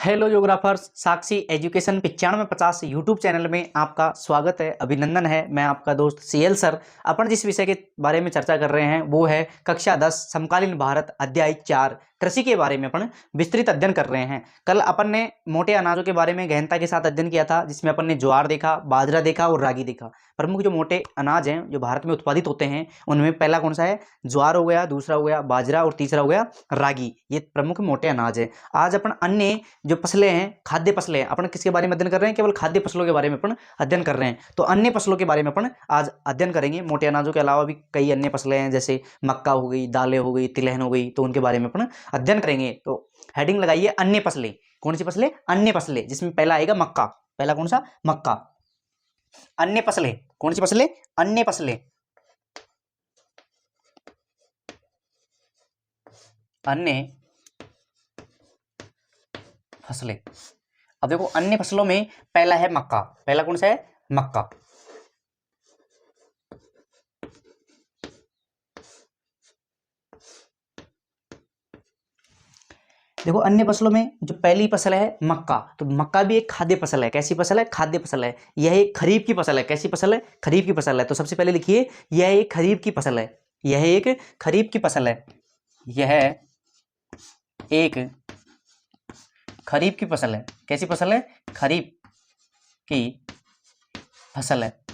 Hello ज्योग्राफर्स, साक्षी education 9550 YouTube channel में आपका स्वागत है, अभिनंदन है। मैं आपका दोस्त सीएल सर। अपन जिस विषय के बारे में चर्चा कर रहे हैं वो है कक्षा 10 समकालीन भारत अध्याय 4 कृषि के बारे में अपन विस्तृत अध्ययन कर रहे हैं। कल अपन ने मोटे अनाजों के बारे में गहनता के साथ अध्ययन किया था, जिसमें अपन ने ज्वार देखा, बाजरा देखा और रागी देखा। प्रमुख जो मोटे अनाज हैं जो भारत में उत्पादित होते हैं उनमें पहला कौन सा है? ज्वार हो गया, दूसरा हो गया बाजरा और तीसरा हो गया रागी। ये प्रमुख मोटे अनाज है। आज अपन अन्य जो फसलें हैं, खाद्य फसलें हैं, अपन किसके बारे में अध्ययन कर रहे हैं? केवल खाद्य फसलों के बारे में अपन अध्ययन कर रहे हैं। तो अन्य फसलों के बारे में अपन आज अध्ययन करेंगे। मोटे अनाजों के अलावा भी कई अन्य फसलें हैं, जैसे मक्का हो गई, दालें हो गई, तिलहन हो गई, तो उनके बारे में अपन अध्ययन करेंगे। तो हेडिंग लगाइए अन्य फसलें। कौन सी फसलें? अन्य फसलें, जिसमें पहला आएगा मक्का। पहला कौन सा? मक्का। अन्य फसलें कौन सी फसलें? अन्य फसलें। अन्य फसलें। अब देखो अन्य फसलों में पहला है मक्का। पहला कौन सा है? मक्का। देखो अन्य फसलों में जो पहली फसल है मक्का, तो मक्का भी एक खाद्य फसल है। कैसी फसल है? खाद्य फसल है। यह एक खरीफ की फसल है। कैसी फसल है? खरीफ की फसल है। तो सबसे पहले लिखिए, यह एक खरीफ की फसल है। यह एक खरीफ की फसल है। यह एक खरीफ की फसल है। कैसी फसल है? खरीफ की फसल है।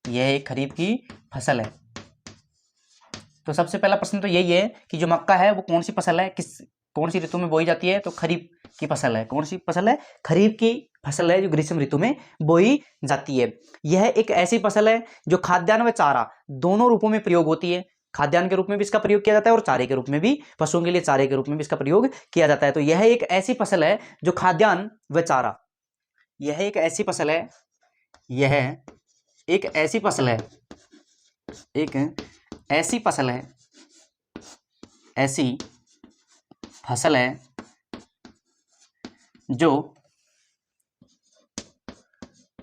यह एक खरीफ की फसल है। तो सबसे पहला प्रश्न तो यही है कि जो मक्का है वो कौन सी फसल है, कौन सी ऋतु में बोई जाती है? तो खरीफ की फसल है। कौन सी फसल है? खरीफ की फसल है, जो ग्रीष्म ऋतु में बोई जाती है। यह एक ऐसी फसल है जो खाद्यान्न व चारा दोनों रूपों में प्रयोग होती है। खाद्यान्न के रूप में भी इसका प्रयोग किया जाता है और चारे के रूप में भी, पशुओं के लिए चारे के रूप में भी इसका प्रयोग किया जाता है। तो यह एक ऐसी फसल है जो खाद्यान्न व चारा, यह एक ऐसी फसल है, यह एक ऐसी फसल है, एक ऐसी फसल है, ऐसी फसल है जो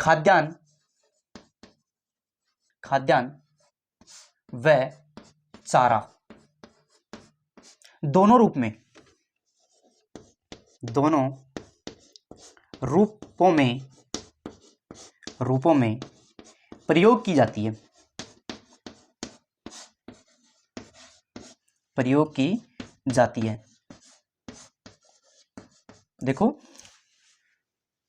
खाद्यान्न व चारा दोनों रूपों में प्रयोग की जाती है। प्रयोग की जाती है। देखो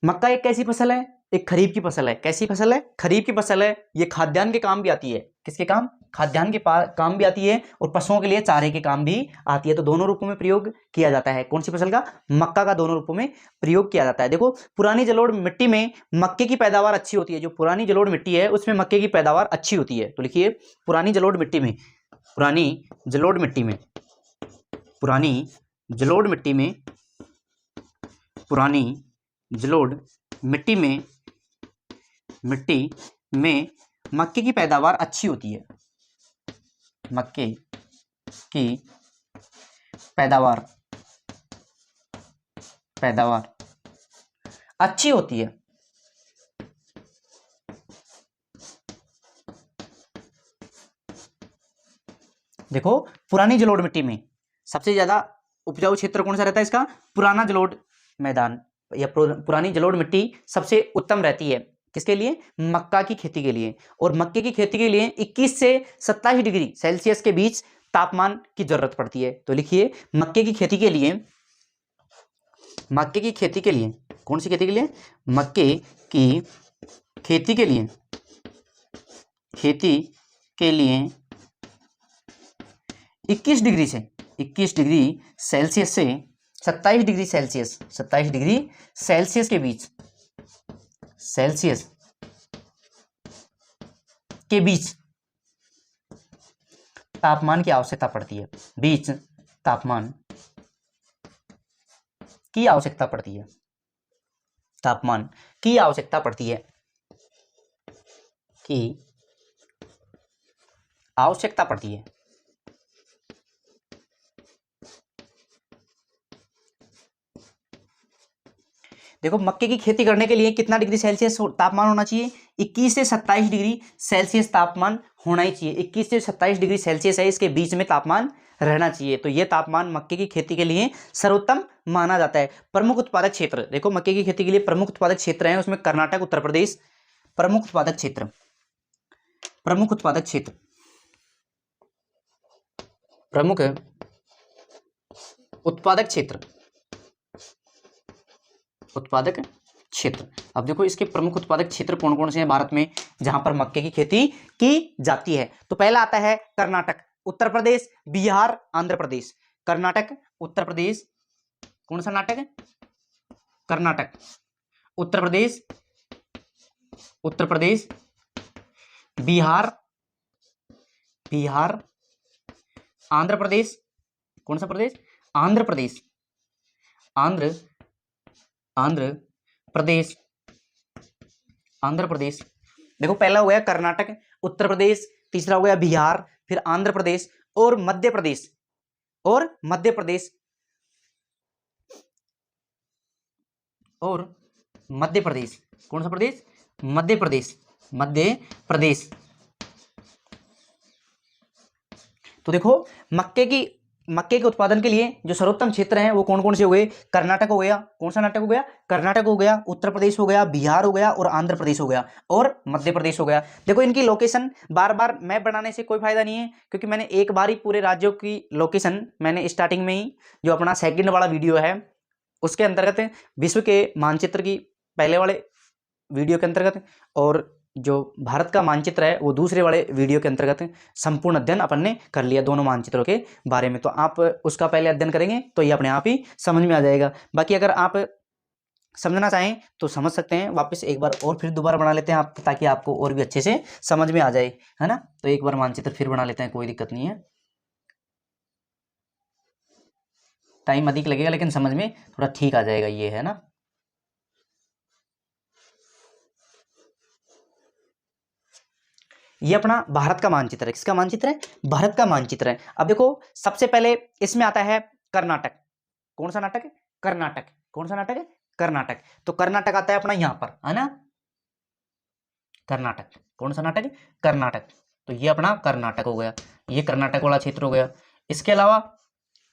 मक्का एक कैसी फसल है? एक खरीफ की फसल है। कैसी फसल है? खरीफ की फसल है। ये खाद्यान्न के काम भी आती है। किसके काम? खाद्यान्न के काम भी आती है और पशुओं के लिए चारे के काम भी आती है। तो दोनों रूपों में प्रयोग किया जाता है। कौन सी फसल का? मक्का का दोनों रूपों में प्रयोग किया जाता है। देखो पुरानी जलोढ़ मिट्टी में मक्के की पैदावार अच्छी होती है। जो पुरानी जलोढ़ मिट्टी है उसमें मक्के की पैदावार अच्छी होती है। तो लिखिए, पुरानी जलोढ़ मिट्टी में, पुरानी जलोढ़ मिट्टी में, पुरानी जलोढ़ मिट्टी में, पुरानी जलोढ़ मिट्टी में मक्के की पैदावार अच्छी होती है। मक्के की पैदावार अच्छी होती है। देखो पुरानी जलोढ़ मिट्टी में सबसे ज्यादा उपजाऊ क्षेत्र कौन सा रहता है? इसका पुराना जलोढ़ मैदान या पुरानी जलोढ़ मिट्टी सबसे उत्तम रहती है। किसके लिए? मक्का की खेती के लिए। और मक्के की खेती के लिए 21 से 27 डिग्री सेल्सियस के बीच तापमान की जरूरत पड़ती है। तो लिखिए, मक्के की खेती के लिए, कौन सी खेती के लिए? मक्के की खेती के लिए, 21 डिग्री सेल्सियस से 27 डिग्री सेल्सियस के बीच, तापमान की आवश्यकता पड़ती है। तापमान की आवश्यकता पड़ती है। देखो मक्के की खेती करने के लिए कितना डिग्री सेल्सियस तापमान होना चाहिए? 21 से 27 डिग्री सेल्सियस तापमान होना ही चाहिए। 21 से 27 डिग्री सेल्सियस है, इसके बीच में तापमान रहना चाहिए। तो यह तापमान मक्के की खेती के लिए सर्वोत्तम माना जाता है। प्रमुख उत्पादक क्षेत्र, देखो मक्के की खेती के लिए प्रमुख उत्पादक क्षेत्र है उसमें कर्नाटक, उत्तर प्रदेश। प्रमुख उत्पादक क्षेत्र, प्रमुख उत्पादक क्षेत्र, प्रमुख उत्पादक क्षेत्र, उत्पादक क्षेत्र। अब देखो इसके प्रमुख उत्पादक क्षेत्र कौन कौन से हैं भारत में जहां पर मक्के की खेती की जाती है। तो पहला आता है कर्नाटक, उत्तर प्रदेश, बिहार, आंध्र प्रदेश। कर्नाटक, उत्तर प्रदेश, कौन सा नाटक? कर्नाटक, उत्तर प्रदेश, उत्तर प्रदेश, बिहार, बिहार, आंध्र प्रदेश, कौन सा प्रदेश? आंध्र प्रदेश, आंध्र, आंध्र प्रदेश, आंध्र प्रदेश। देखो पहला हो गया कर्नाटक, उत्तर प्रदेश, तीसरा हो गया बिहार, फिर आंध्र प्रदेश और मध्य प्रदेश, और मध्य प्रदेश, और मध्य प्रदेश। कौन सा प्रदेश? मध्य प्रदेश, मध्य प्रदेश। तो देखो मक्के के उत्पादन के लिए जो सर्वोत्तम क्षेत्र हैं वो कौन कौन से हो गए? कर्नाटक हो गया, कौन सा नाटक हो गया? कर्नाटक हो गया, उत्तर प्रदेश हो गया, बिहार हो गया और आंध्र प्रदेश हो गया और मध्य प्रदेश हो गया। देखो इनकी लोकेशन बार बार मैप बनाने से कोई फायदा नहीं है, क्योंकि मैंने एक बार ही पूरे राज्यों की लोकेशन मैंने स्टार्टिंग में ही जो अपना सेकंड वाला वीडियो है उसके अंतर्गत विश्व के मानचित्र की पहले वाले वीडियो के अंतर्गत और जो भारत का मानचित्र है वो दूसरे वाले वीडियो के अंतर्गत संपूर्ण अध्ययन अपन ने कर लिया दोनों मानचित्रों के बारे में। तो आप उसका पहले अध्ययन करेंगे तो ये अपने आप ही समझ में आ जाएगा। बाकी अगर आप समझना चाहें तो समझ सकते हैं, वापस एक बार और फिर दोबारा बना लेते हैं आप, ताकि आपको और भी अच्छे से समझ में आ जाए, है ना। तो एक बार मानचित्र फिर बना लेते हैं, कोई दिक्कत नहीं है, टाइम अधिक लगेगा लेकिन समझ में थोड़ा ठीक आ जाएगा, ये है ना। ये अपना भारत का मानचित्र है। किसका मानचित्र है? भारत का मानचित्र है। अब देखो सबसे पहले इसमें आता है कर्नाटक। कौन सा नाटक है? कर्नाटक। कौन सा नाटक है? कर्नाटक। तो कर्नाटक आता है अपना यहां पर, है ना, कर्नाटक। कौन सा नाटक है? कर्नाटक। तो ये अपना कर्नाटक हो गया, ये कर्नाटक वाला क्षेत्र हो गया। इसके अलावा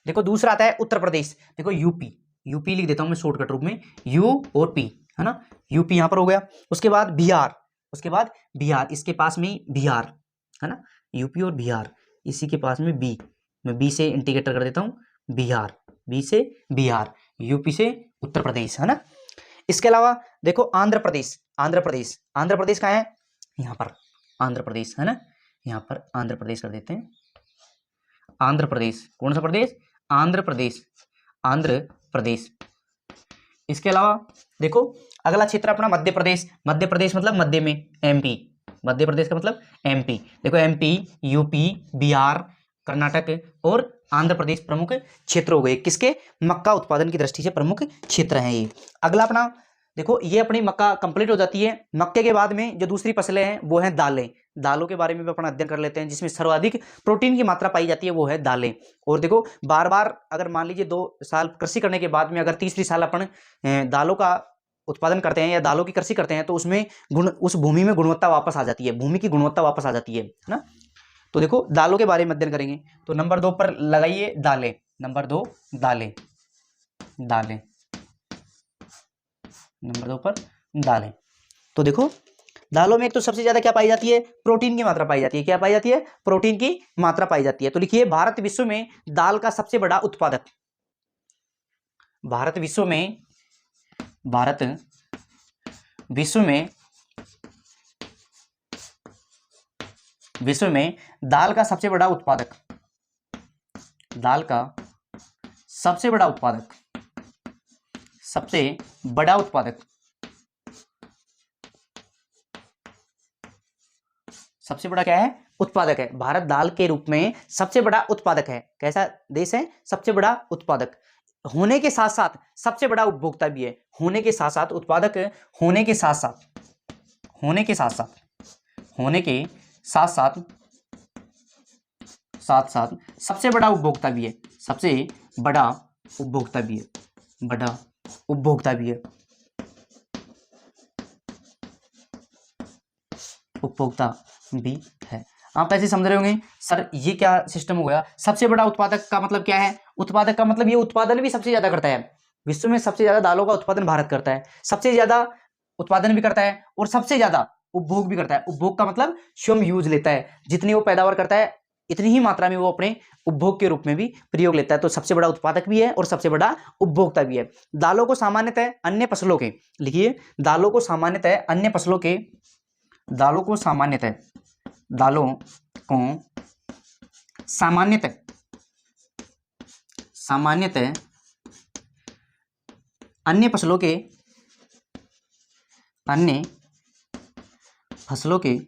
देखो दूसरा आता है उत्तर प्रदेश। देखो यूपी, यूपी लिख देता हूं मैं शॉर्टकट रूप में, यू और पी, है ना, यूपी यहां पर हो गया। उसके बाद बिहार, उसके बाद बिहार, इसके पास में बिहार, है ना, यूपी और बिहार, इसी के पास में बी, मैं बी से इंडिकेटर कर देता हूं, बिहार, बी से बिहार, यूपी से उत्तर प्रदेश, है ना। इसके अलावा देखो आंध्र प्रदेश, आंध्र प्रदेश, आंध्र प्रदेश कहाँ है? यहाँ पर आंध्र प्रदेश, है ना, यहाँ पर आंध्र प्रदेश कर देते हैं, आंध्र प्रदेश। कौन सा प्रदेश? आंध्र प्रदेश, आंध्र प्रदेश। इसके अलावा देखो अगला क्षेत्र अपना मध्य प्रदेश। मध्य प्रदेश मतलब मध्य में, एमपी, मध्य प्रदेश का मतलब एमपी। देखो एमपी, यूपी, बिहार, कर्नाटक और आंध्र प्रदेश प्रमुख क्षेत्र हो गए किसके? मक्का उत्पादन की दृष्टि से प्रमुख क्षेत्र हैं ये। अगला अपना देखो, ये अपनी मक्का कंप्लीट हो जाती है। मक्के के बाद में जो दूसरी फसलें हैं वो हैं दालें। दालों के बारे में भी अपना अध्ययन कर लेते हैं, जिसमें सर्वाधिक प्रोटीन की मात्रा पाई जाती है वो है दालें। और देखो बार बार अगर मान लीजिए 2 साल कृषि करने के बाद में अगर तीसरी साल अपन दालों का उत्पादन करते हैं या दालों की कृषि करते हैं तो उसमें उस भूमि में गुणवत्ता वापस आ जाती है, भूमि की गुणवत्ता वापस आ जाती है ना। तो देखो दालों के बारे में अध्ययन करेंगे। तो नंबर 2 पर लगाइए दालें, नंबर 2 दालें, दालें, नंबर 2 पर दालें। तो देखो दालों में एक तो सबसे ज्यादा क्या पाई जाती है? प्रोटीन की मात्रा पाई जाती है। क्या पाई जाती है? प्रोटीन की मात्रा पाई जाती है। तो लिखिए भारत विश्व में दाल का सबसे बड़ा उत्पादक, भारत विश्व में, भारत विश्व में, विश्व में दाल का सबसे बड़ा उत्पादक, दाल का सबसे बड़ा उत्पादक, सबसे बड़ा उत्पादक, सबसे बड़ा क्या है? उत्पादक है। भारत दाल के रूप में सबसे बड़ा उत्पादक है। कैसा देश है? सबसे बड़ा उत्पादक होने के साथ साथ सबसे बड़ा उपभोक्ता भी है। होने के साथ साथ उत्पादक, होने के साथ साथ, होने के साथ साथ, होने के साथ साथ, साथ साथ सबसे बड़ा उपभोक्ता भी है। सबसे बड़ा उपभोक्ता भी है, बड़ा उपभोक्ता भी है, उपभोक्ता भी है। आप ऐसे समझ रहे होंगे सर ये क्या सिस्टम हो गया? सबसे बड़ा उत्पादक का मतलब क्या है? उत्पादक का मतलब ये उत्पादन भी सबसे ज्यादा करता है। विश्व में सबसे ज्यादा दालों का उत्पादन भारत करता है, सबसे ज्यादा उत्पादन भी करता है और सबसे ज्यादा उपभोग भी करता है। उपभोग का मतलब स्वयं यूज लेता है, जितनी वो पैदावार करता है इतनी ही मात्रा में वो अपने उपभोग के रूप में भी प्रयोग लेता है। तो सबसे बड़ा उत्पादक भी है और सबसे बड़ा उपभोक्ता भी है। दालों को सामान्यतः अन्य फसलों के, लिखिए, दालों को सामान्यतः अन्य फसलों के, दालों को सामान्यतः, दालों को सामान्यतः, सामान्यतः अन्य फसलों के, अन्य फसलों के,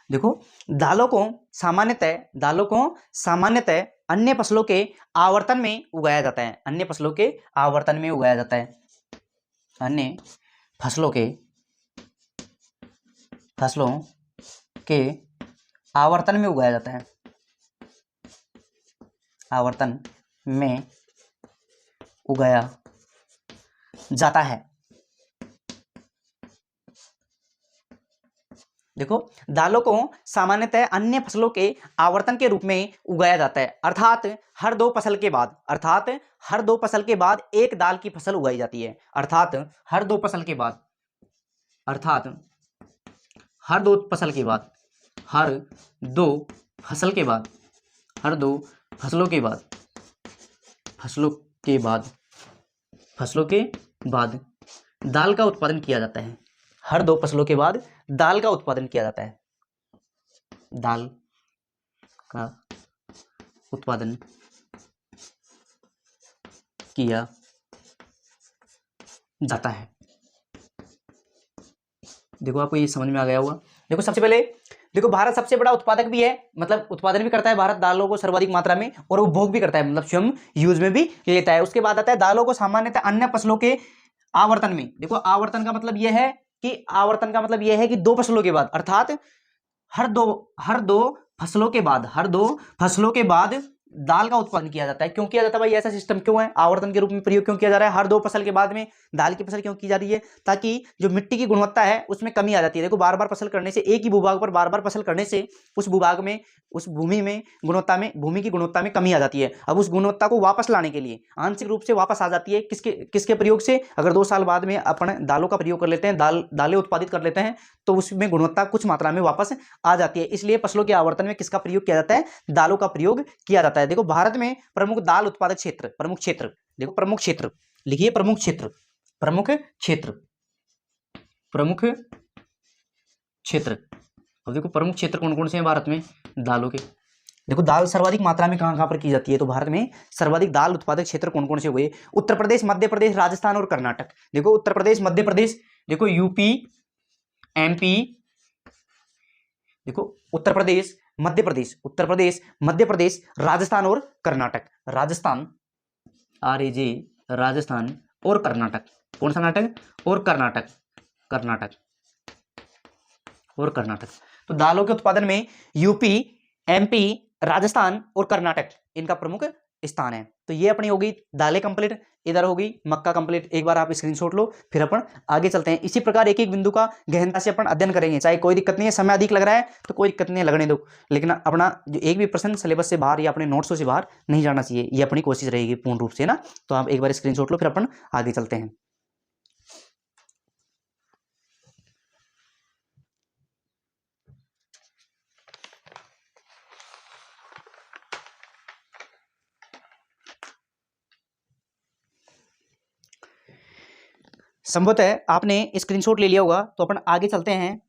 देखो, दालों को सामान्यतः, दालों को सामान्यतः अन्य फसलों के आवर्तन में उगाया जाता है, अन्य फसलों के आवर्तन में उगाया जाता है, अन्य फसलों के, फसलों के आवर्तन में उगाया जाता है, आवर्तन में उगाया जाता है। देखो, दालों को सामान्यतः अन्य फसलों के आवर्तन के रूप में उगाया जाता है, अर्थात हर 2 फसल के बाद, अर्थात हर 2 फसल के बाद एक दाल की फसल उगाई जाती है, अर्थात हर 2 फसल के बाद, अर्थात हर 2 फसल के बाद, हर 2 फसल के बाद, हर 2 फसलों के बाद, फसलों के बाद, फसलों के बाद दाल का उत्पादन किया जाता है, हर 2 फसलों के बाद दाल का उत्पादन किया जाता है, दाल का उत्पादन किया जाता है। देखो, आपको ये समझ में आ गया होगा। देखो, सबसे पहले देखो, भारत सबसे बड़ा उत्पादक भी है, मतलब उत्पादन भी करता है भारत दालों को सर्वाधिक मात्रा में, और उपभोग भी करता है, मतलब स्वयं यूज में भी लेता है। उसके बाद आता है दालों को सामान्यतः अन्य फसलों के आवर्तन में। देखो, आवर्तन का मतलब यह है कि, आवर्तन का मतलब यह है कि 2 फसलों के बाद, अर्थात हर दो फसलों के बाद, हर 2 फसलों के बाद दाल का उत्पादन किया जाता है। क्यों किया जाता है भाई, ऐसा सिस्टम क्यों है, आवर्तन के रूप में प्रयोग क्यों किया जा रहा है, हर 2 फसल के बाद में दाल की फसल क्यों की जा रही है, ताकि जो मिट्टी की गुणवत्ता है उसमें कमी आ जाती है। देखो, बार बार फसल करने से, एक ही भूभाग पर बार बार फसल करने से उस भूभाग में, उस भूमि में गुणवत्ता में, भूमि की गुणवत्ता में कमी आ जाती है। अब उस गुणवत्ता को वापस लाने के लिए, आंशिक रूप से वापस आ जाती है, किसके प्रयोग से, अगर 2 साल बाद में अपन दालों का प्रयोग कर लेते हैं, दालें उत्पादित कर लेते हैं, तो उसमें गुणवत्ता कुछ मात्रा में वापस आ जाती है। इसलिए फसलों के आवर्तन में किसका प्रयोग किया जाता है, दालों का प्रयोग किया जाता है। देखो, भारत में प्रमुख दाल उत्पादक क्षेत्र, प्रमुख क्षेत्र, देखो प्रमुख क्षेत्र, लिखिए प्रमुख क्षेत्र, प्रमुख क्षेत्र, प्रमुख क्षेत्र। अब देखो, प्रमुख क्षेत्र कौन कौन से हैं भारत में, दालों के। देखो, दाल सर्वाधिक मात्रा में कहां कहां पर की जाती है, तो भारत में सर्वाधिक दाल उत्पादक क्षेत्र कौन कौन से हुए, उत्तर प्रदेश, मध्य प्रदेश, राजस्थान और कर्नाटक। देखो, उत्तर प्रदेश, मध्य प्रदेश, देखो यूपी, एमपी, देखो उत्तर प्रदेश, मध्य प्रदेश, उत्तर प्रदेश, मध्य प्रदेश, राजस्थान और कर्नाटक, राजस्थान, RAJ, राजस्थान और कर्नाटक। कौन सा नाटक, और कर्नाटक, कर्नाटक और कर्नाटक। तो दालों के उत्पादन में यूपी, MP, राजस्थान और कर्नाटक इनका प्रमुख स्थान है। तो ये अपनी होगी दालें कंप्लीट, इधर होगी मक्का कंप्लीट। एक बार आप स्क्रीनशॉट लो, फिर अपन आगे चलते हैं। इसी प्रकार एक एक बिंदु का गहनता से अपन अध्ययन करेंगे। चाहे कोई दिक्कत नहीं है, समय अधिक लग रहा है तो कोई दिक्कत नहीं है, लगने दो, लेकिन अपना जो एक भी प्रश्न सिलेबस से बाहर या अपने नोट्सों से बाहर नहीं जाना चाहिए, ये अपनी कोशिश रहेगी पूर्ण रूप से ना। तो आप एक बार स्क्रीनशॉट लो, फिर अपन आगे चलते हैं। संभवतः आपने स्क्रीनशॉट ले लिया होगा, तो अपन आगे चलते हैं।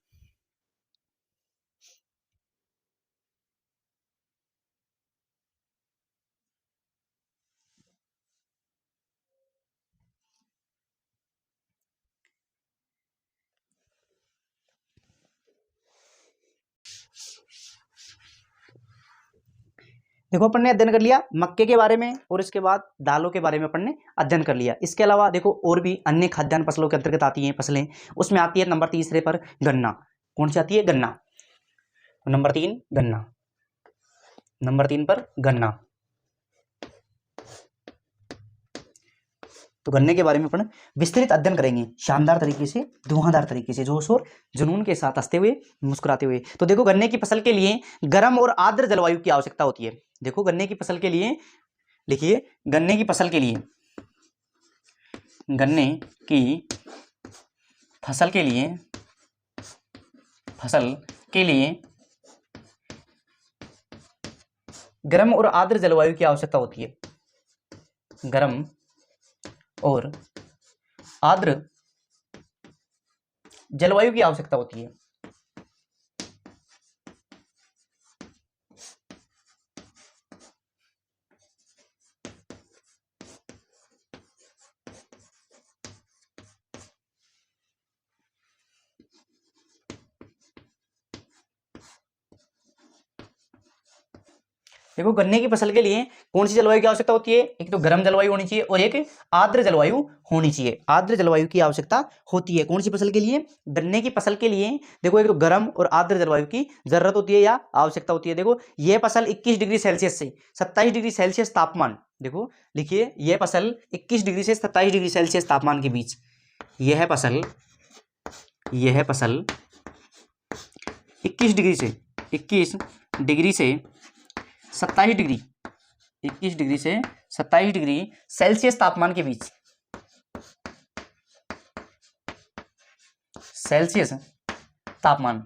देखो, अपन ने अध्ययन कर लिया मक्के के बारे में और इसके बाद दालों के बारे में अपन ने अध्ययन कर लिया। इसके अलावा देखो, और भी अन्य खाद्यान्न फसलों के अंतर्गत आती हैं फसलें। उसमें आती है नंबर 3 पर गन्ना। कौन सी आती है, गन्ना। नंबर 3 गन्ना, नंबर 3 पर गन्ना। तो गन्ने के बारे में अपन विस्तृत अध्ययन करेंगे, शानदार तरीके से, धुआंधार तरीके से, जोश और जुनून के साथ, हंसते हुए, मुस्कुराते हुए। तो देखो, गन्ने की फसल के लिए गर्म और आर्द्र जलवायु की आवश्यकता होती है। देखो, गन्ने की फसल के लिए लिखिए गन्ने की फसल के लिए, गन्ने की फसल के लिए, फसल के लिए गर्म और आर्द्र जलवायु की आवश्यकता होती है, गर्म और आर्द्र जलवायु की आवश्यकता होती है। देखो गन्ने की फसल के लिए कौन सी जलवायु की आवश्यकता होती है, एक तो गर्म जलवायु होनी चाहिए और एक आर्द्र जलवायु होनी चाहिए। आर्द्र जलवायु की आवश्यकता होती है कौन सी फसल के लिए, गन्ने की फसल के लिए। देखो एक तो गर्म और आर्द्र जलवायु की जरूरत होती है या आवश्यकता होती है। देखो यह फसल 21 डिग्री सेल्सियस से 27 डिग्री सेल्सियस तापमान, देखो लिखिए यह फसल 21 डिग्री से 27 डिग्री सेल्सियस तापमान के बीच, यह फसल 21 डिग्री से 27 डिग्री सेल्सियस तापमान के बीच, सेल्सियस तापमान।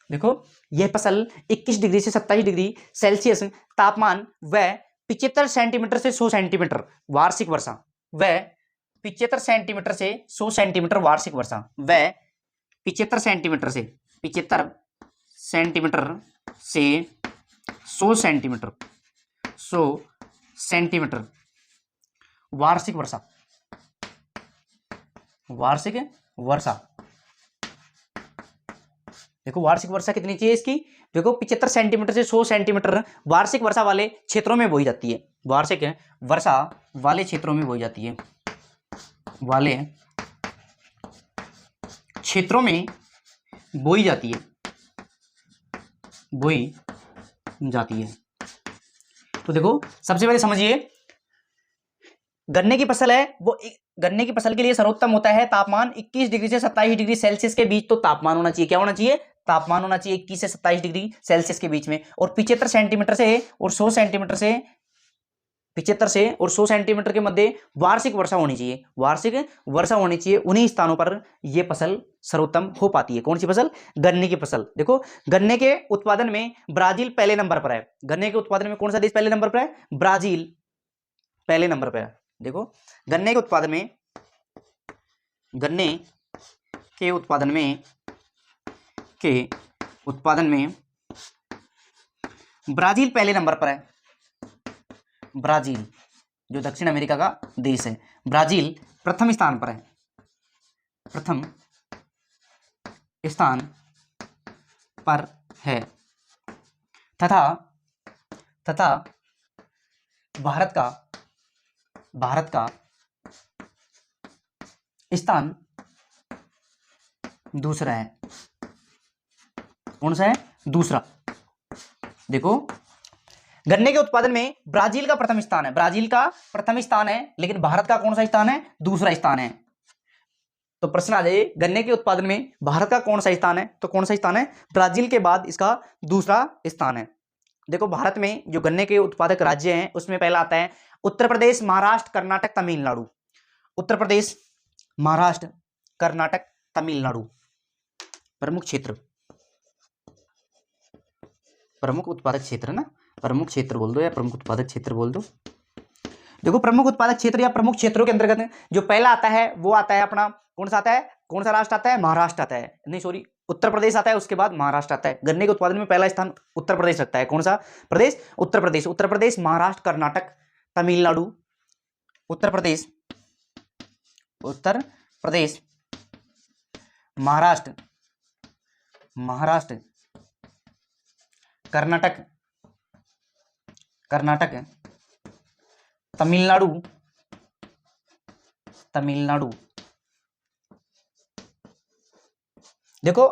देखो यह फसल 21 डिग्री से 27 डिग्री सेल्सियस तापमान व 75 सेंटीमीटर से 100 सेंटीमीटर वार्षिक वर्षा, व 75 सेंटीमीटर से 100 सेंटीमीटर वार्षिक वर्षा, व 75 सेंटीमीटर से 100 सेंटीमीटर वार्षिक वर्षा, वार्षिक वर्षा। देखो वार्षिक वर्षा कितनी चाहिए इसकी, देखो 75 सेंटीमीटर से 100 सेंटीमीटर वार्षिक वर्षा वाले क्षेत्रों में बोई जाती है, वार्षिक वर्षा वाले क्षेत्रों में बोई जाती है, वाले क्षेत्रों में बोई जाती है, बोई जाती है। तो देखो सबसे पहले समझिए गन्ने की फसल है वो, गन्ने की फसल के लिए सर्वोत्तम होता है तापमान 21 डिग्री से 27 डिग्री सेल्सियस के बीच। तो तापमान होना चाहिए, क्या होना चाहिए, तापमान होना चाहिए 21 से 27 डिग्री सेल्सियस के बीच में, और 75 सेंटीमीटर से और 100 सेंटीमीटर से 75 से और 100 सेंटीमीटर के मध्य वार्षिक वर्षा होनी चाहिए, वार्षिक वर्षा होनी चाहिए। उन्हीं स्थानों पर यह फसल सर्वोत्तम हो पाती है। कौन सी फसल, गन्ने की फसल। देखो गन्ने के उत्पादन में ब्राजील पहले नंबर पर है, गन्ने के उत्पादन में कौन सा देश पहले नंबर पर है, ब्राजील पहले नंबर पर है। देखो गन्ने के उत्पादन में, गन्ने के उत्पादन में ब्राजील पहले नंबर पर है, ब्राजील जो दक्षिण अमेरिका का देश है, ब्राजील प्रथम स्थान पर है, प्रथम स्थान पर है। तथा भारत का स्थान दूसरा है। कौन सा है, दूसरा। देखो गन्ने के उत्पादन में ब्राजील का प्रथम स्थान है, ब्राजील का प्रथम स्थान है, लेकिन भारत का कौन सा स्थान है, दूसरा स्थान है। तो प्रश्न आ जाए गन्ने के उत्पादन में भारत का कौन सा स्थान है, तो कौन सा स्थान है, ब्राजील के बाद इसका दूसरा स्थान है। देखो भारत में जो गन्ने के उत्पादक राज्य हैं उसमें पहला आता है उत्तर प्रदेश, महाराष्ट्र, कर्नाटक, तमिलनाडु। उत्तर प्रदेश, महाराष्ट्र, कर्नाटक, तमिलनाडु। प्रमुख क्षेत्र, प्रमुख उत्पादक क्षेत्र ना, प्रमुख क्षेत्र बोल दो या प्रमुख उत्पादक क्षेत्र बोल दो। देखो प्रमुख उत्पादक क्षेत्र या प्रमुख क्षेत्रों के अंतर्गत जो पहला आता है वो आता है अपना, कौन सा आता है, कौन सा राष्ट्र आता है, महाराष्ट्र आता है, नहीं सॉरी उत्तर प्रदेश आता है, उसके बाद महाराष्ट्र आता है। गन्ने के उत्पादन में पहला स्थान उत्तर प्रदेश रखता है। कौन सा प्रदेश, उत्तर प्रदेश। उत्तर प्रदेश, महाराष्ट्र, कर्नाटक, तमिलनाडु। उत्तर प्रदेश, उत्तर प्रदेश, महाराष्ट्र, महाराष्ट्र, कर्नाटक, कर्नाटक, तमिलनाडु, तमिलनाडु। देखो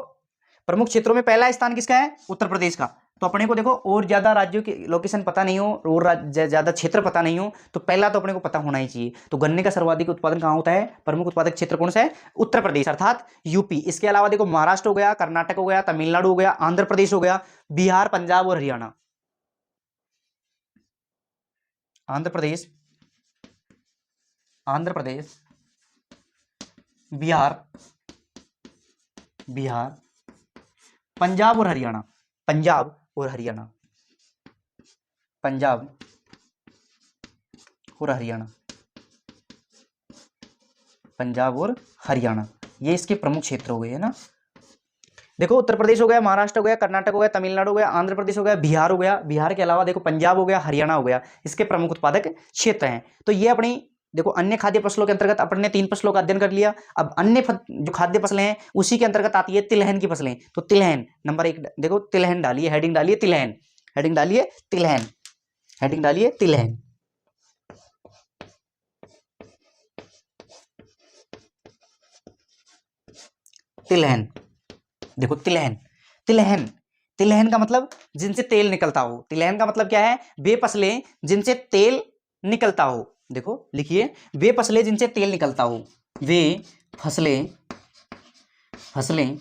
प्रमुख क्षेत्रों में पहला स्थान किसका है, उत्तर प्रदेश का। तो अपने को देखो और ज्यादा राज्यों की लोकेशन पता नहीं हो और ज्यादा क्षेत्र पता नहीं हो तो पहला तो अपने को पता होना ही चाहिए। तो गन्ने का सर्वाधिक उत्पादन कहाँ होता है, प्रमुख उत्पादक क्षेत्र कौन सा है, उत्तर प्रदेश अर्थात यूपी। इसके अलावा देखो महाराष्ट्र हो गया, कर्नाटक हो गया, तमिलनाडु हो गया, आंध्र प्रदेश हो गया, बिहार, पंजाब और हरियाणा। आंध्र प्रदेश, आंध्र प्रदेश, बिहार, बिहार, पंजाब और हरियाणा, पंजाब और हरियाणा, पंजाब और हरियाणा, पंजाब और हरियाणा, ये इसके प्रमुख क्षेत्र हो गए है ना। देखो उत्तर प्रदेश हो गया, महाराष्ट्र हो गया, कर्नाटक हो गया, तमिलनाडु हो गया, आंध्र प्रदेश हो गया, बिहार हो गया, बिहार के अलावा देखो पंजाब हो गया, हरियाणा हो गया, इसके प्रमुख उत्पादक क्षेत्र हैं। तो ये अपनी देखो अन्य खाद्य फसलों के अंतर्गत अपन ने 3 फसलों का अध्ययन कर लिया। अब अन्य जो खाद्य फसलें हैं उसी के अंतर्गत आती है तिलहन की फसलें। तो तिलहन नंबर 1 देखो, तिलहन डालिए, हेडिंग डालिए तिलहन, हेडिंग डालिए तिलहन, हेडिंग डालिए तिलहन। तिलहन, देखो तिलहन, तिलहन, तिलहन का मतलब जिनसे तेल निकलता हो। तिलहन का मतलब क्या है? वे फसलें जिनसे तेल निकलता हो। देखो लिखिए, वे फसलें जिनसे तेल निकलता हो, वे फसलें, फसलें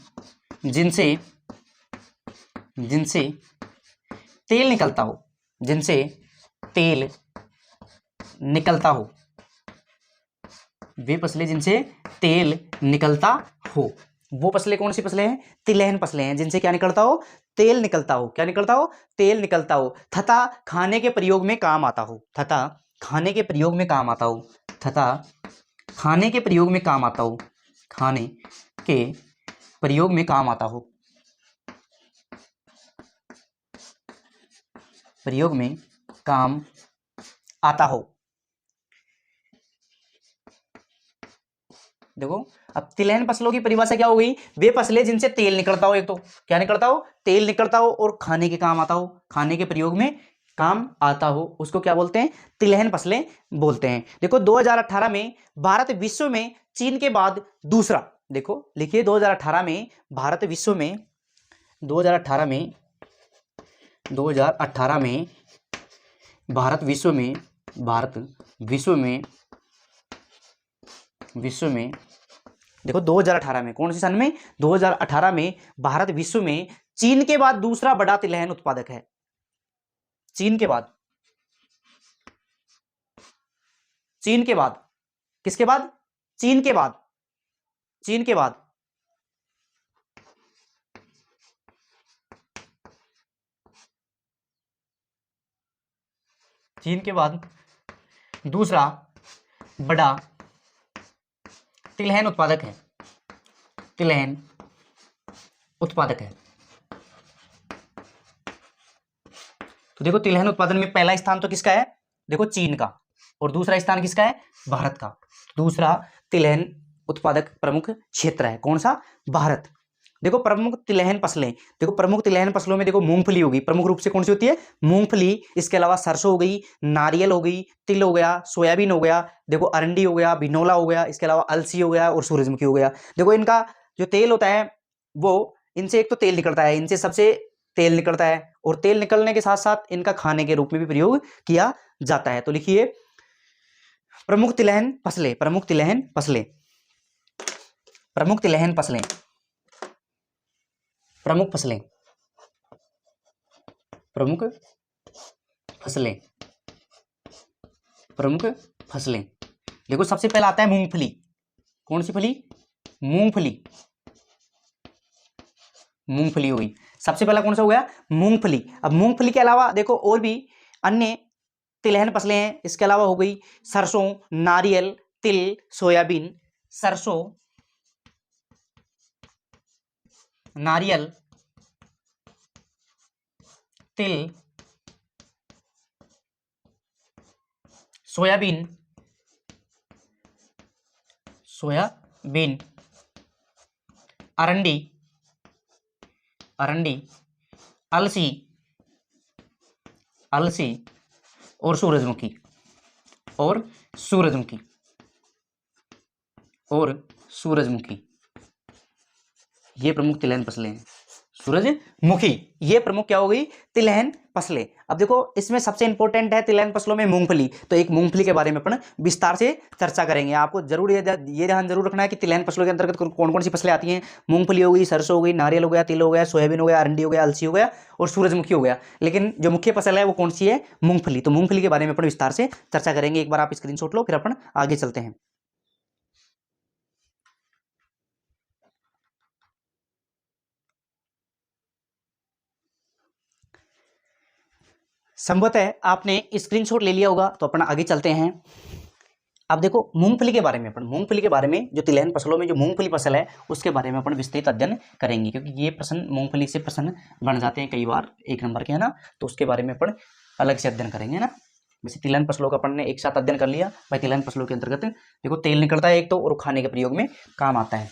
जिनसे, जिनसे तेल निकलता हो, जिनसे तेल निकलता हो, वे फसलें जिनसे तेल निकलता हो। वो फसलें कौन सी फसलें हैं? तिलहन फसलें हैं, जिनसे क्या निकलता हो? तेल निकलता हो। क्या निकलता हो? तेल निकलता हो, तथा खाने के प्रयोग में काम आता हो, तथा खाने के प्रयोग में काम आता हो, तथा खाने के प्रयोग में काम आता हो, खाने के प्रयोग में काम आता हो, प्रयोग में काम आता हो। देखो अब तिलहन फसलों की परिभाषा क्या हो गई? वे फसलें जिनसे तेल निकलता हो, एक तो क्या निकलता हो? तेल निकलता हो, और खाने के काम आता हो, खाने के प्रयोग में काम आता हो, उसको क्या बोलते हैं? तिलहन फसलें बोलते हैं। देखो 2018 में भारत विश्व में चीन के बाद दूसरा, देखो लिखिए 2018 में भारत विश्व में, 2018 में, 2018 में भारत विश्व में, भारत विश्व में, विश्व में देखो 2018 में, कौन सी सन में? 2018 में भारत विश्व में चीन के बाद दूसरा बड़ा तिलहन उत्पादक है। चीन के बाद, चीन के बाद, किसके बाद? चीन के बाद, चीन के बाद, चीन के बाद दूसरा बड़ा तिलहन उत्पादक है, तिलहन उत्पादक है। तो देखो तिलहन उत्पादन में पहला स्थान तो किसका है? देखो चीन का, और दूसरा स्थान किसका है? भारत का। दूसरा तिलहन उत्पादक प्रमुख क्षेत्र है कौन सा? भारत। देखो प्रमुख तिलहन फसलें, देखो प्रमुख तिलहन फसलों में देखो मूंगफली होगी, प्रमुख रूप से कौन सी होती है? मूंगफली। इसके अलावा सरसों हो गई, नारियल हो गई, तिल हो गया, सोयाबीन हो गया, देखो अरंडी हो गया, बिनोला हो गया, इसके अलावा अलसी हो गया और सूरजमुखी हो गया। देखो इनका जो तेल होता है वो, इनसे एक तो तेल निकलता है, इनसे सबसे तेल निकलता है, और तेल निकलने के साथ साथ इनका खाने के रूप में भी प्रयोग किया जाता है। तो लिखिए प्रमुख तिलहन फसलें, प्रमुख तिलहन फसलें, प्रमुख तिलहन फसलें, प्रमुख फसलें, प्रमुख फसलें, प्रमुख फसलें। देखो सबसे पहला आता है मूंगफली। कौन सी फली? मूंगफली, मूंगफली हो गई। सबसे पहला कौन सा हो गया? मूंगफली। अब मूंगफली के अलावा देखो और भी अन्य तिलहन फसलें हैं। इसके अलावा हो गई सरसों, नारियल, तिल, सोयाबीन। सरसों, नारियल, तिल, सोयाबीन, सोयाबीन, अरंडी, अरंडी, अलसी, अलसी और सूरजमुखी, और सूरजमुखी, और सूरजमुखी। ये प्रमुख तिलहन फसलें हैं। सूरजमुखी, ये प्रमुख क्या हो गई, तिलहन फसलें। अब देखो इसमें सबसे इंपॉर्टेंट है तिलहन फसलों में मूंगफली, तो एक मूंगफली के बारे में अपन विस्तार से चर्चा करेंगे। आपको जरूर ये ध्यान जरूर रखना है कि तिलहन फसलों के अंतर्गत कौन कौन सी फसलें आती हैं। मूंगफली हो गई, सरसों हो गई, नारियल हो गया, तिल हो गया, सोयाबीन हो गया, अरंडी हो गया, अलसी हो गया और सूरजमुखी हो गया। लेकिन जो मुख्य फसल है वो कौन सी है, मूंगफली। तो मूंगफली के बारे में अपन विस्तार से चर्चा करेंगे। एक बार आप स्क्रीनशॉट लो, फिर अपन आगे चलते हैं। संभवतः आपने स्क्रीनशॉट ले लिया होगा, तो अपन आगे चलते हैं। अब देखो मूंगफली के बारे में, अपन मूंगफली के बारे में जो तिलहन फसलों में जो मूंगफली फसल है उसके बारे में अपन विस्तृत अध्ययन करेंगे, क्योंकि ये प्रश्न मूंगफली से प्रश्न बन जाते हैं कई बार 1 नंबर के, है ना। तो उसके बारे में अपन अलग से अध्ययन करेंगे ना। वैसे तिलहन फसलों का अपन ने एक साथ अध्ययन कर लिया भाई। तिलहन फसलों के अंतर्गत देखो तेल निकलता है एक तो, और खाने के प्रयोग में काम आता है।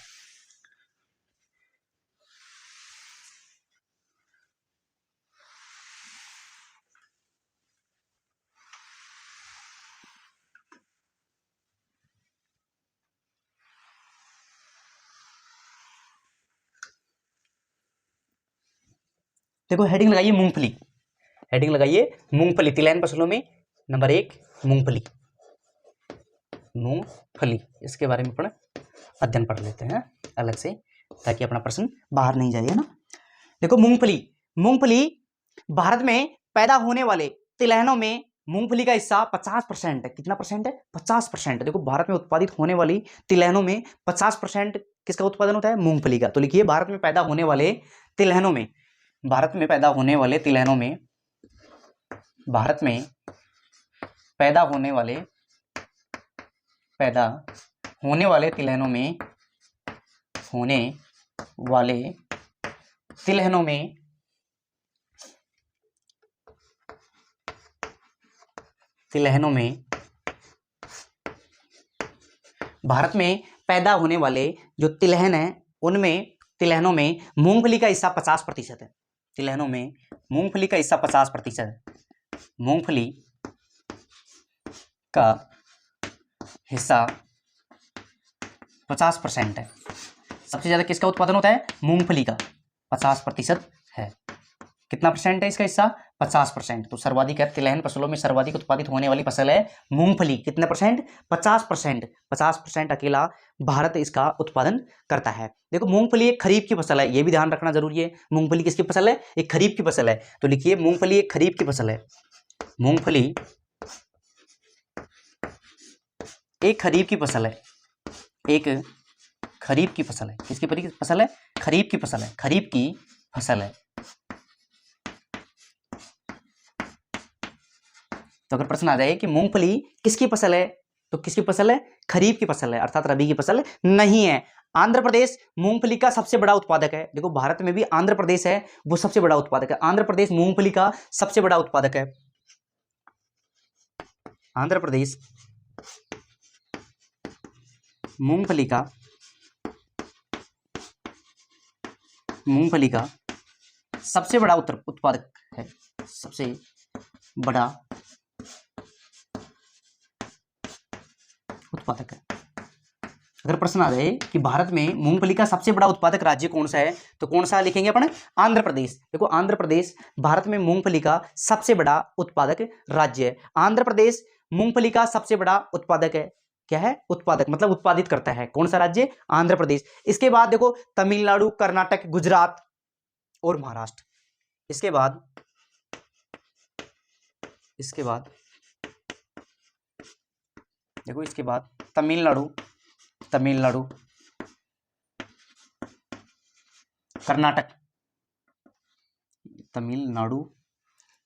देखो हेडिंग लगाइए मूंगफली, हेडिंग लगाइए मूंगफली। तिलहन फसलों में नंबर 1 मूंगफली, मूंगफली इसके बारे में अपन अध्ययन पढ़ लेते हैं अलग से, ताकि अपना प्रश्न बाहर नहीं जाए, है ना। देखो मूंगफली, मूंगफली भारत में पैदा होने वाले तिलहनों में मूंगफली का हिस्सा 50% है। कितना परसेंट है, 50%। देखो भारत में उत्पादित होने वाली तिलहनों में 50% किसका उत्पादन होता है, मूंगफली का। तो लिखिए भारत में पैदा होने वाले तिलहनों में, भारत में पैदा होने वाले तिलहनों में, भारत में पैदा होने वाले तिलहनों में, होने वाले तिलहनों में भारत में पैदा होने वाले जो तिलहन है उनमें, तिलहनों में मूंगफली का हिस्सा 50% है। तिलहनों में मूंगफली का हिस्सा 50% है। मूंगफली का हिस्सा 50% है। सबसे ज्यादा किसका उत्पादन होता है, मूंगफली का 50% है। कितना परसेंट है इसका हिस्सा, 50%। तो सर्वाधिक है, तिलहन फसलों में सर्वाधिक उत्पादित होने वाली फसल है मूंगफली। कितने परसेंट, 50%। 50% अकेला भारत इसका उत्पादन करता है। देखो मूंगफली एक खरीफ की फसल है, यह भी ध्यान रखना जरूरी है। मूंगफली किसकी फसल है, एक खरीफ की फसल है। तो लिखिए मूंगफली एक खरीफ की फसल है। मूंगफली एक खरीफ की फसल है, एक खरीफ की फसल है। किसकी फसल है, खरीफ की फसल है, खरीफ की फसल है। तो अगर प्रश्न आ जाए कि मूंगफली किसकी फसल है, तो किसकी फसल है, खरीफ की फसल है, अर्थात रबी की फसल नहीं है। आंध्र प्रदेश मूंगफली का सबसे बड़ा उत्पादक है। देखो भारत में भी आंध्र प्रदेश है वो सबसे बड़ा उत्पादक है। आंध्र प्रदेश मूंगफली का सबसे बड़ा उत्पादक है। आंध्र प्रदेश मूंगफली का सबसे बड़ा उत्पादक है, सबसे बड़ा उत्पादक है। अगर प्रश्न आ जाए कि भारत में मूंगफली का सबसे बड़ा उत्पादक राज्य कौन सा है, तो कौन सा लिखेंगे अपन, आंध्र प्रदेश। देखो आंध्र प्रदेश भारत में मूंगफली का सबसे बड़ा उत्पादक राज्य है। आंध्र प्रदेश मूंगफली का सबसे बड़ा उत्पादक है। क्या है, उत्पादक मतलब उत्पादित करता है। कौन सा राज्य, आंध्र प्रदेश। इसके बाद देखो तमिलनाडु, कर्नाटक, गुजरात और महाराष्ट्र। इसके बाद देखो इसके बाद तमिलनाडु,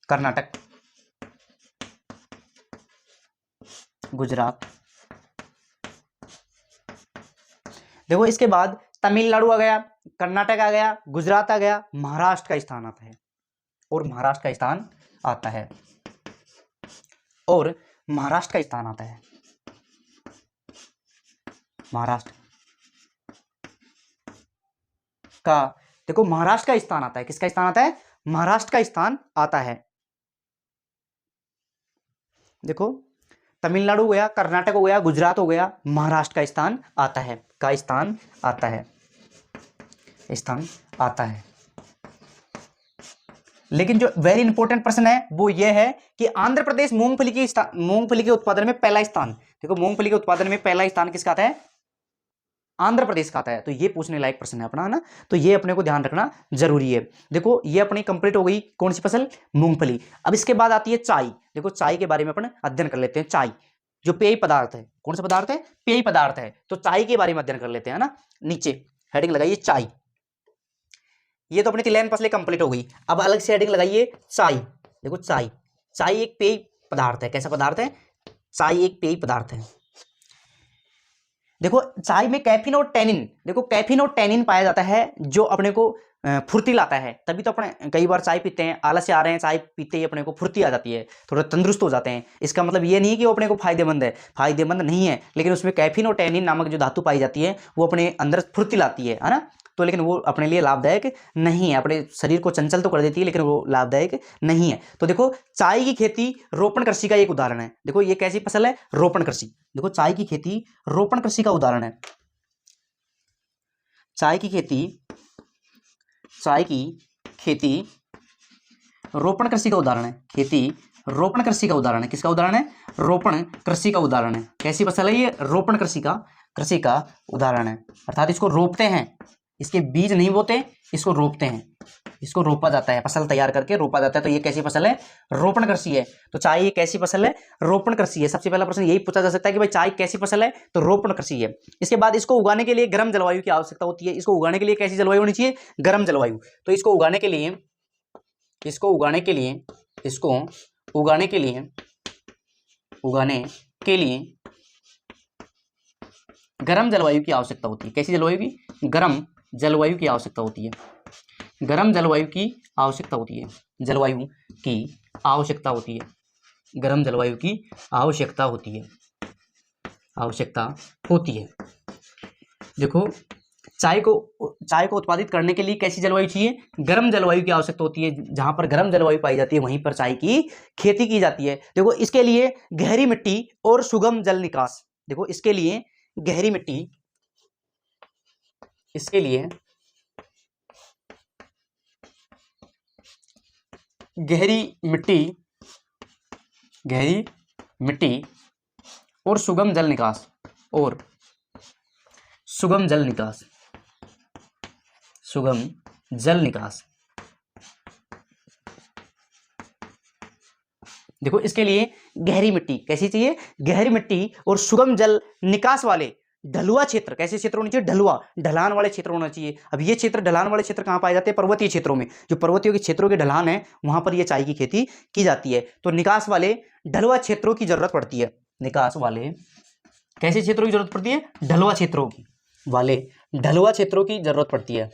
कर्नाटक, गुजरात। देखो इसके बाद तमिलनाडु आ गया, कर्नाटक आ गया, गुजरात आ गया, महाराष्ट्र का स्थान आता है, और महाराष्ट्र का स्थान आता है, और महाराष्ट्र का स्थान आता है। महाराष्ट्र का, देखो महाराष्ट्र का स्थान आता है। किसका स्थान आता है, महाराष्ट्र का स्थान आता है। देखो तमिलनाडु हो गया, कर्नाटक हो गया, गुजरात हो गया, महाराष्ट्र का स्थान आता है, स्थान आता है। लेकिन जो वेरी इंपॉर्टेंट प्रश्न है वो ये है कि आंध्र प्रदेश मूंगफली के उत्पादन में पहला स्थान, देखो मूंगफली के उत्पादन में पहला स्थान किसका आता है? आंध्र प्रदेश का आता है। तो ये पूछने लायक प्रश्न है अपना, है ना, तो ये अपने को ध्यान रखना जरूरी है। देखो ये अपनी कंप्लीट हो गई कौन सी फसल? मूंगफली। अब इसके बाद आती है चाय। देखो चाय के बारे में अपन अध्ययन कर लेते हैं। चाय जो पेय पदार्थ है, कौन सा पदार्थ है? पेय पदार्थ है। तो चाय के बारे में अध्ययन कर लेते हैं, ना। नीचे हेडिंग लगाइए चाय। ये तो अपनी 3 फसलें कंप्लीट हो गई। अब अलग से हेडिंग लगाइए चाय। देखो चाय, चाय एक पेय पदार्थ है। कैसा पदार्थ है? चाय एक पेय पदार्थ है। देखो चाय में कैफीन और टैनिन, देखो कैफीन और टैनिन पाया जाता है जो अपने को फुर्ती लाता है। तभी तो अपने कई बार चाय पीते हैं, आलस से आ रहे हैं, चाय पीते ही अपने को फुर्ती आ जाती है, थोड़ा तंदुरुस्त हो जाते हैं। इसका मतलब ये नहीं कि वो अपने को फायदेमंद है, फायदेमंद नहीं है, लेकिन उसमें कैफीन और टैनिन नामक जो धातु पाई जाती है वो अपने अंदर फुर्ती लाती है ना। तो लेकिन वो अपने लिए लाभदायक नहीं है, अपने शरीर को चंचल तो कर देती है लेकिन वो लाभदायक नहीं है। तो देखो चाय की खेती रोपण कृषि का एक उदाहरण है। देखो ये कैसी फसल है? रोपण कृषि। देखो चाय की खेती रोपण कृषि का उदाहरण है। चाय की खेती रोपण कृषि का उदाहरण है। खेती रोपण कृषि का उदाहरण है। किसका उदाहरण है? रोपण कृषि का उदाहरण है। कैसी फसल है ये? रोपण कृषि का उदाहरण है। अर्थात इसको रोपते हैं, इसके बीज नहीं बोते, इसको रोपते हैं, इसको रोपा जाता है, फसल तैयार करके रोपा जाता है। तो ये कैसी फसल है? रोपण कृषि है। तो चाय ये कैसी फसल है? रोपण कृषि है। सबसे पहला प्रश्न यही पूछा जा सकता है कि भाई चाय कैसी फसल है? तो रोपण कृषि है। इसके बाद इसको उगाने के लिए गर्म जलवायु की आवश्यकता होती है। इसको उगाने के लिए कैसी जलवायु होनी चाहिए? गर्म जलवायु। तो इसको उगाने के लिए गर्म जलवायु की आवश्यकता होती है। कैसी जलवायु की? गर्म जलवायु की आवश्यकता होती है। गर्म जलवायु की आवश्यकता होती है। जलवायु की आवश्यकता होती है। गर्म जलवायु की आवश्यकता होती है। देखो चाय को उत्पादित करने के लिए कैसी जलवायु चाहिए? गर्म जलवायु की आवश्यकता होती है। जहां पर गर्म जलवायु पाई जाती है वहीं पर चाय की खेती की जाती है। देखो इसके लिए गहरी मिट्टी और सुगम जल निकास। देखो इसके लिए गहरी मिट्टी और सुगम जल निकास। देखो इसके लिए गहरी मिट्टी कैसी चाहिए? गहरी मिट्टी और सुगम जल निकास वाले ढलुआ क्षेत्र। कैसे क्षेत्र होने चाहिए? ढलान वाले क्षेत्र होना चाहिए। अब ये क्षेत्र, ढलान वाले क्षेत्र कहां पाए जाते हैं? पर्वतीय क्षेत्रों में। जो पर्वतीय के क्षेत्रों के ढलान है वहां पर ये चाय की खेती की जाती है। तो निकास वाले ढलुआ क्षेत्रों की जरूरत पड़ती है। निकास वाले कैसे क्षेत्रों की जरूरत पड़ती है? ढलुआ क्षेत्रों की जरूरत पड़ती है।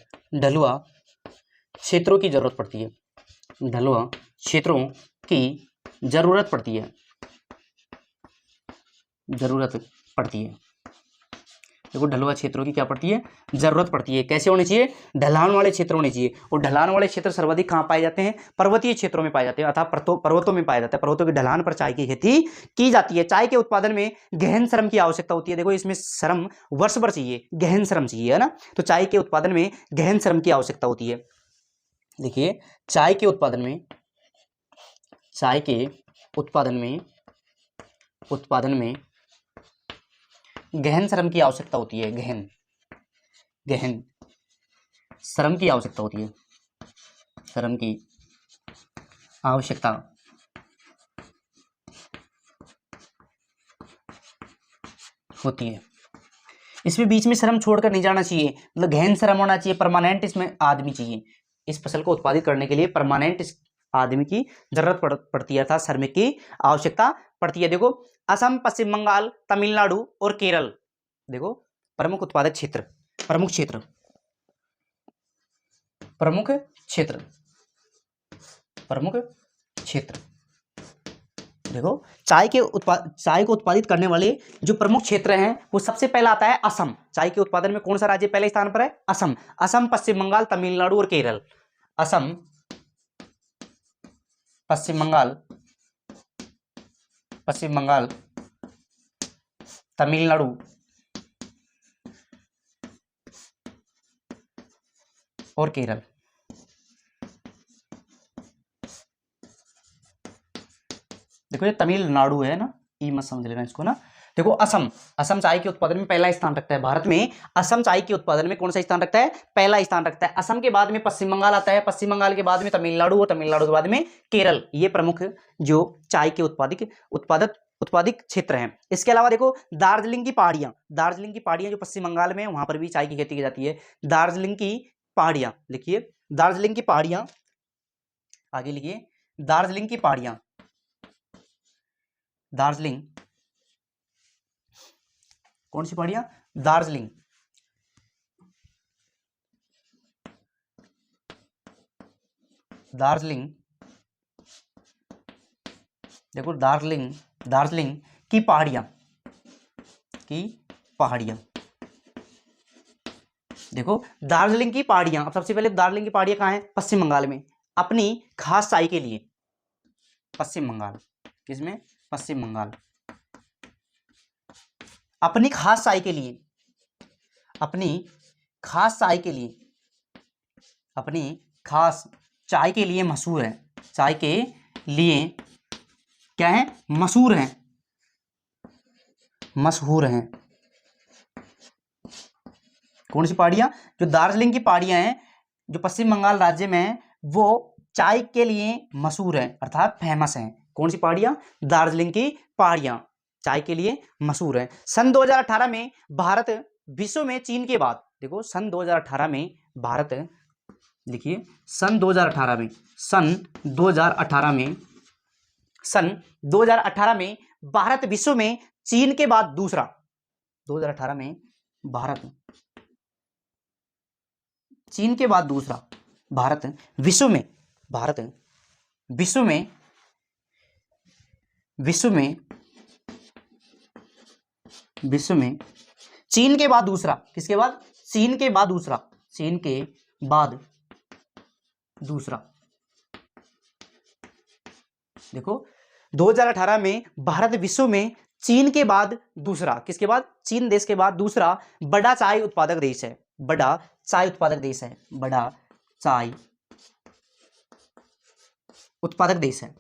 ढलुआ क्षेत्रों की जरूरत पड़ती है। देखो ढलुआ क्षेत्रों की क्या पड़ती है? जरूरत पड़ती है। कैसे होने चाहिए? ढलान वाले क्षेत्र होने चाहिए। और ढलान वाले क्षेत्र सर्वाधिक कहां पाए जाते हैं? पर्वतीय क्षेत्रों में पाए जाते हैं, अर्थात पर्वतों में पाया जाता है। पर्वतों की ढलान पर चाय की खेती की जाती है। चाय के उत्पादन में गहन श्रम की आवश्यकता होती है। देखो इसमें श्रम वर्ष भर चाहिए, गहन श्रम चाहिए, है ना। तो चाय के उत्पादन में गहन श्रम की आवश्यकता होती है। देखिए चाय के उत्पादन में गहन श्रम की आवश्यकता होती है। गहन श्रम की आवश्यकता होती है। श्रम की आवश्यकता होती है। इसमें बीच में श्रम छोड़कर नहीं जाना चाहिए, मतलब गहन श्रम होना चाहिए, परमानेंट इसमें आदमी चाहिए। इस फसल को उत्पादित करने के लिए परमानेंट आदमी की जरूरत पड़ती है, अर्थात श्रमिक की आवश्यकता पड़ती है। देखो असम, पश्चिम बंगाल, तमिलनाडु और केरल, देखो प्रमुख उत्पादक क्षेत्र, प्रमुख क्षेत्र। देखो चाय को उत्पादित करने वाले जो प्रमुख क्षेत्र हैं वो सबसे पहला आता है असम। चाय के उत्पादन में कौन सा राज्य पहले स्थान पर है? असम, पश्चिम बंगाल, तमिलनाडु और केरल। असम, पश्चिम बंगाल, तमिलनाडु और केरल। देखो ये तमिलनाडु है ना, ई मत समझ लेना इसको ना। देखो असम, असम चाय के उत्पादन में पहला स्थान रखता है भारत में। असम चाय के उत्पादन में कौन सा स्थान रखता है? पहला स्थान रखता है। असम के बाद में पश्चिम बंगाल आता है, पश्चिम बंगाल के बाद में तमिलनाडु, और तमिलनाडु के बाद में केरल। ये प्रमुख जो चाय के उत्पादित क्षेत्र हैं। इसके अलावा देखो दार्जिलिंग की पहाड़ियां, दार्जिलिंग की पहाड़ियां जो पश्चिम बंगाल में है, वहां पर भी चाय की खेती की जाती है। दार्जिलिंग की पहाड़ियां लिखिए, दार्जिलिंग की पहाड़ियां, आगे लिखिए दार्जिलिंग की पहाड़ियां, दार्जिलिंग, कौन सी पहाड़ियां? दार्जिलिंग, दार्जिलिंग, देखो दार्जिलिंग, दार्जिलिंग की पहाड़ियां, की पहाड़ियां, देखो दार्जिलिंग की पहाड़ियां। अब सबसे पहले दार्जिलिंग की पहाड़ियां कहाँ है? पश्चिम बंगाल में, अपनी खास चाय के लिए। पश्चिम बंगाल, किसमें? पश्चिम बंगाल, अपनी खास चाय के लिए, अपनी खास चाय के लिए, अपनी खास चाय के लिए मशहूर है। चाय के लिए क्या है? मशहूर हैं, मशहूर हैं। कौन सी पहाड़ियां? जो दार्जिलिंग की पहाड़ियां हैं, जो पश्चिम बंगाल राज्य में है, वो चाय के लिए मशहूर है, अर्थात फेमस हैं। कौन सी पहाड़ियां? दार्जिलिंग की पहाड़ियां चाय के लिए मशहूर है। सन 2018 में भारत विश्व में चीन के बाद, देखो सन 2018 में भारत, लिखिए सन 2018 में, सन 2018 में, सन 2018 में भारत विश्व में चीन के बाद दूसरा, 2018 में भारत चीन के बाद दूसरा, भारत विश्व में, भारत विश्व में, विश्व में, विश्व में चीन के बाद दूसरा, किसके बाद? चीन के बाद दूसरा, चीन के बाद दूसरा। देखो 2018 में भारत विश्व में चीन के बाद दूसरा, किसके बाद? चीन देश के बाद दूसरा बड़ा चाय उत्पादक देश है, बड़ा चाय उत्पादक देश है, बड़ा चाय उत्पादक देश है,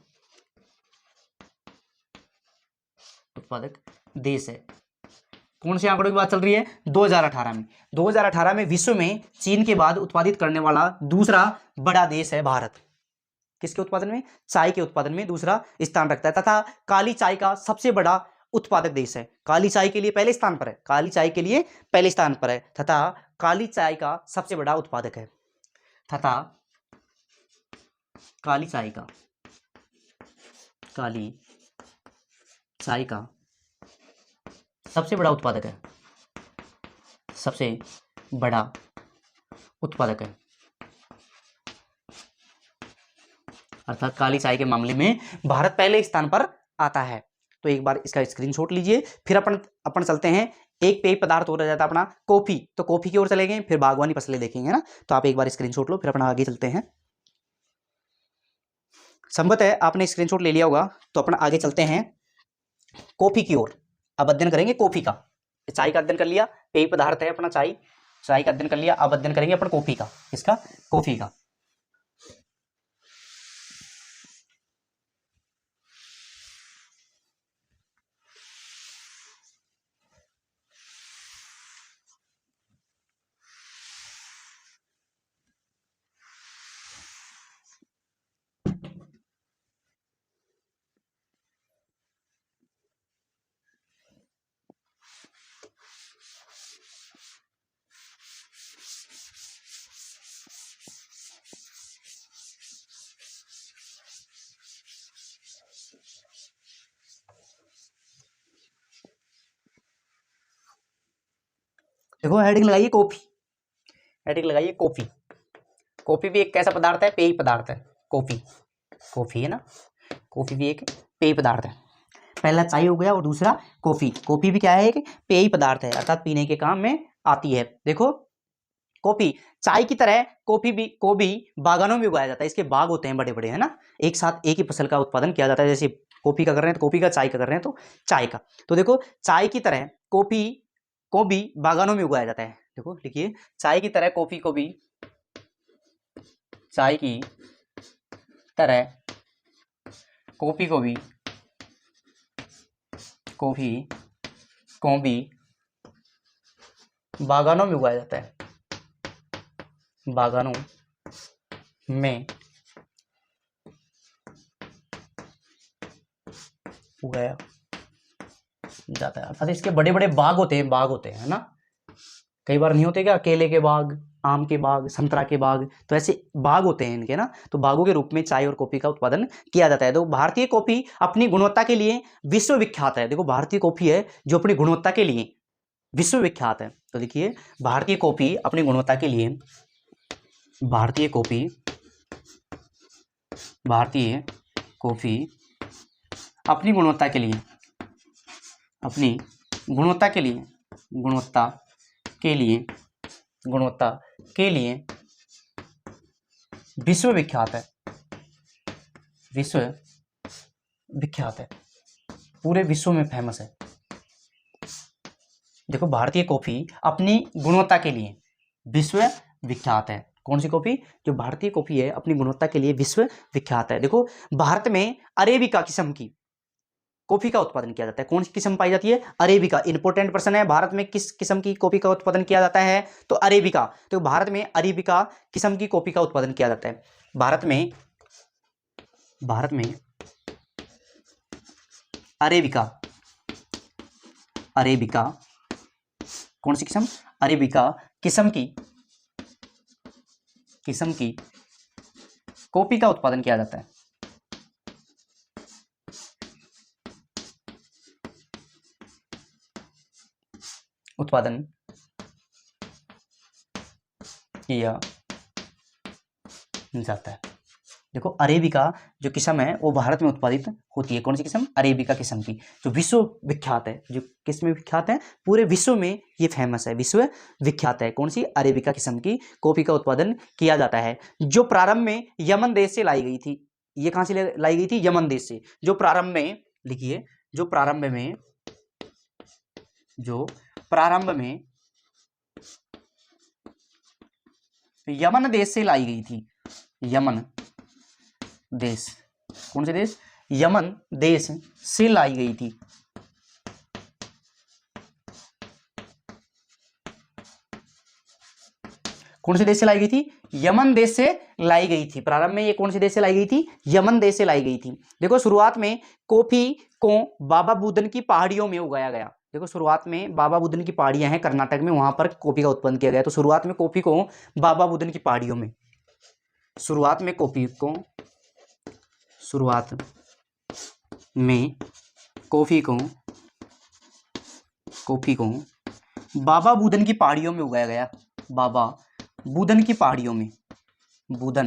उत्पादक देश है। कौन से आंकड़ों की बात चल रही है? 2018 में, 2018 में विश्व में चीन के बाद उत्पादित करने वाला दूसरा बड़ा देश है भारत। किसके उत्पादन में? चाय के उत्पादन में दूसरा स्थान रखता है, तथा काली चाय का सबसे बड़ा उत्पादक देश है। काली चाय के लिए पहले स्थान पर है, काली चाय के लिए पहले स्थान पर है, तथा काली चाय का सबसे बड़ा उत्पादक है, तथा काली चाय का, काली चाय का सबसे बड़ा उत्पादक है, सबसे बड़ा उत्पादक है, अर्थात काली चाय के मामले में भारत पहले स्थान पर आता है। तो एक बार इसका स्क्रीनशॉट लीजिए। फिर अपन चलते हैं, एक पेय पदार्थ हो रह जाता है अपना कॉफी, तो कॉफी की ओर चलेंगे, फिर बागवानी फसलें देखेंगे ना। तो आप एक बार स्क्रीनशॉट लो, फिर अपन आगे चलते हैं। संभवत है आपने स्क्रीनशॉट ले लिया होगा, तो अपन आगे चलते हैं कॉफी की ओर। अब अध्ययन करेंगे कॉफी का। चाय का अध्ययन कर लिया, पेय पदार्थ है अपना चाय, चाय का अध्ययन कर लिया। अब अध्ययन करेंगे अपन कॉफी का। किसका? कॉफी का। देखो हेडिंग लगाइए कॉफी, हेडिंग लगाइए कॉफी। कॉफी भी एक कैसा पदार्थ है? पेय पदार्थ है। कॉफी, कॉफी है ना, कॉफी भी एक पेय पदार्थ है। पहला चाय हो गया और दूसरा कॉफी। कॉफी भी क्या है? एक पेय पदार्थ है, अर्थात पीने के काम में आती है। देखो कॉफी चाय की तरह कॉफी को भी बागानों में उगाया जाता है। इसके बाग होते हैं बड़े बड़े, है ना, एक साथ एक ही फसल का उत्पादन किया जाता है। जैसे कॉफी का कर रहे हैं तो कॉफी का, चाय का कर रहे हैं तो चाय का। तो देखो चाय की तरह कॉफी को भी बागानों में उगाया जाता है। देखो लिखिए, चाय की तरह कॉफी को भी, चाय की तरह कॉफी को भी कॉफी को भी बागानों में उगाया जाता है, बागानों में उगाया जाता है। अर्थात इसके बड़े बड़े बाग होते हैं, है ना। कई बार नहीं होते क्या, केले के बाग, आम के बाग, संतरा के बाग, तो ऐसे बाग होते हैं इनके ना। तो बागों के रूप में चाय और कॉफी का उत्पादन किया जाता है। तो भारतीय कॉफी अपनी गुणवत्ता के लिए विश्वविख्यात है। देखो भारतीय कॉफी है जो अपनी गुणवत्ता के लिए विश्वविख्यात है। तो देखिए भारतीय कॉफी अपनी गुणवत्ता के लिए, भारतीय कॉफी अपनी गुणवत्ता के लिए, अपनी गुणवत्ता के लिए विश्वविख्यात है, पूरे विश्व में फेमस है। देखो भारतीय कॉफी अपनी गुणवत्ता के लिए विश्वविख्यात है। कौन सी कॉफी? जो भारतीय कॉफी है अपनी गुणवत्ता के लिए विश्वविख्यात है। देखो भारत में अरेबिका किस्म की कॉफी का उत्पादन किया जाता है। कौन सी किस्म पाई जाती है? अरेबिका। इंपॉर्टेंट प्रश्न है, भारत में किस किस्म की कॉफी का उत्पादन किया जाता है? तो अरेबिका। तो भारत में अरेबिका किस्म की कॉफी का उत्पादन किया जाता है। भारत में अरेबिका कौन सी किस्म? अरेबिका किस्म की कॉफी का उत्पादन किया जाता है। उत्पादन किया जाता है। देखो अरेबिका जो किस्म है वो भारत में उत्पादित होती है। कौन सी किस्म? अरेबिका किस्म की, जो विश्व विख्यात है। जो किस में विख्यात है? पूरे विश्व में ये फेमस है, विश्व विख्यात है। कौन सी? अरेबिका किस्म की कॉफी का उत्पादन किया जाता है, जो प्रारंभ में यमन देश से लाई गई थी। ये कहां से लाई गई थी? यमन देश से। जो प्रारंभ में, लिखिए, जो प्रारंभ में यमन देश से लाई गई थी। यमन देश, कौन से देश? यमन देश से लाई गई थी। कौन से देश से लाई गई थी? यमन देश से लाई गई थी। प्रारंभ में ये कौन से देश से लाई गई थी? यमन देश से लाई गई थी। देखो शुरुआत में कॉफी को बाबा बुदन की पहाड़ियों में उगाया गया। देखो शुरुआत में बाबा बुदन की पहाड़ियां हैं कर्नाटक में, वहां पर कॉफी का उत्पादन किया गया। तो शुरुआत में कॉफी को बाबा बुदन की पहाड़ियों में, शुरुआत में कॉफी को बाबा बुदन की पहाड़ियों में उगाया गया। बाबा बुदन की पहाड़ियों में, उगाया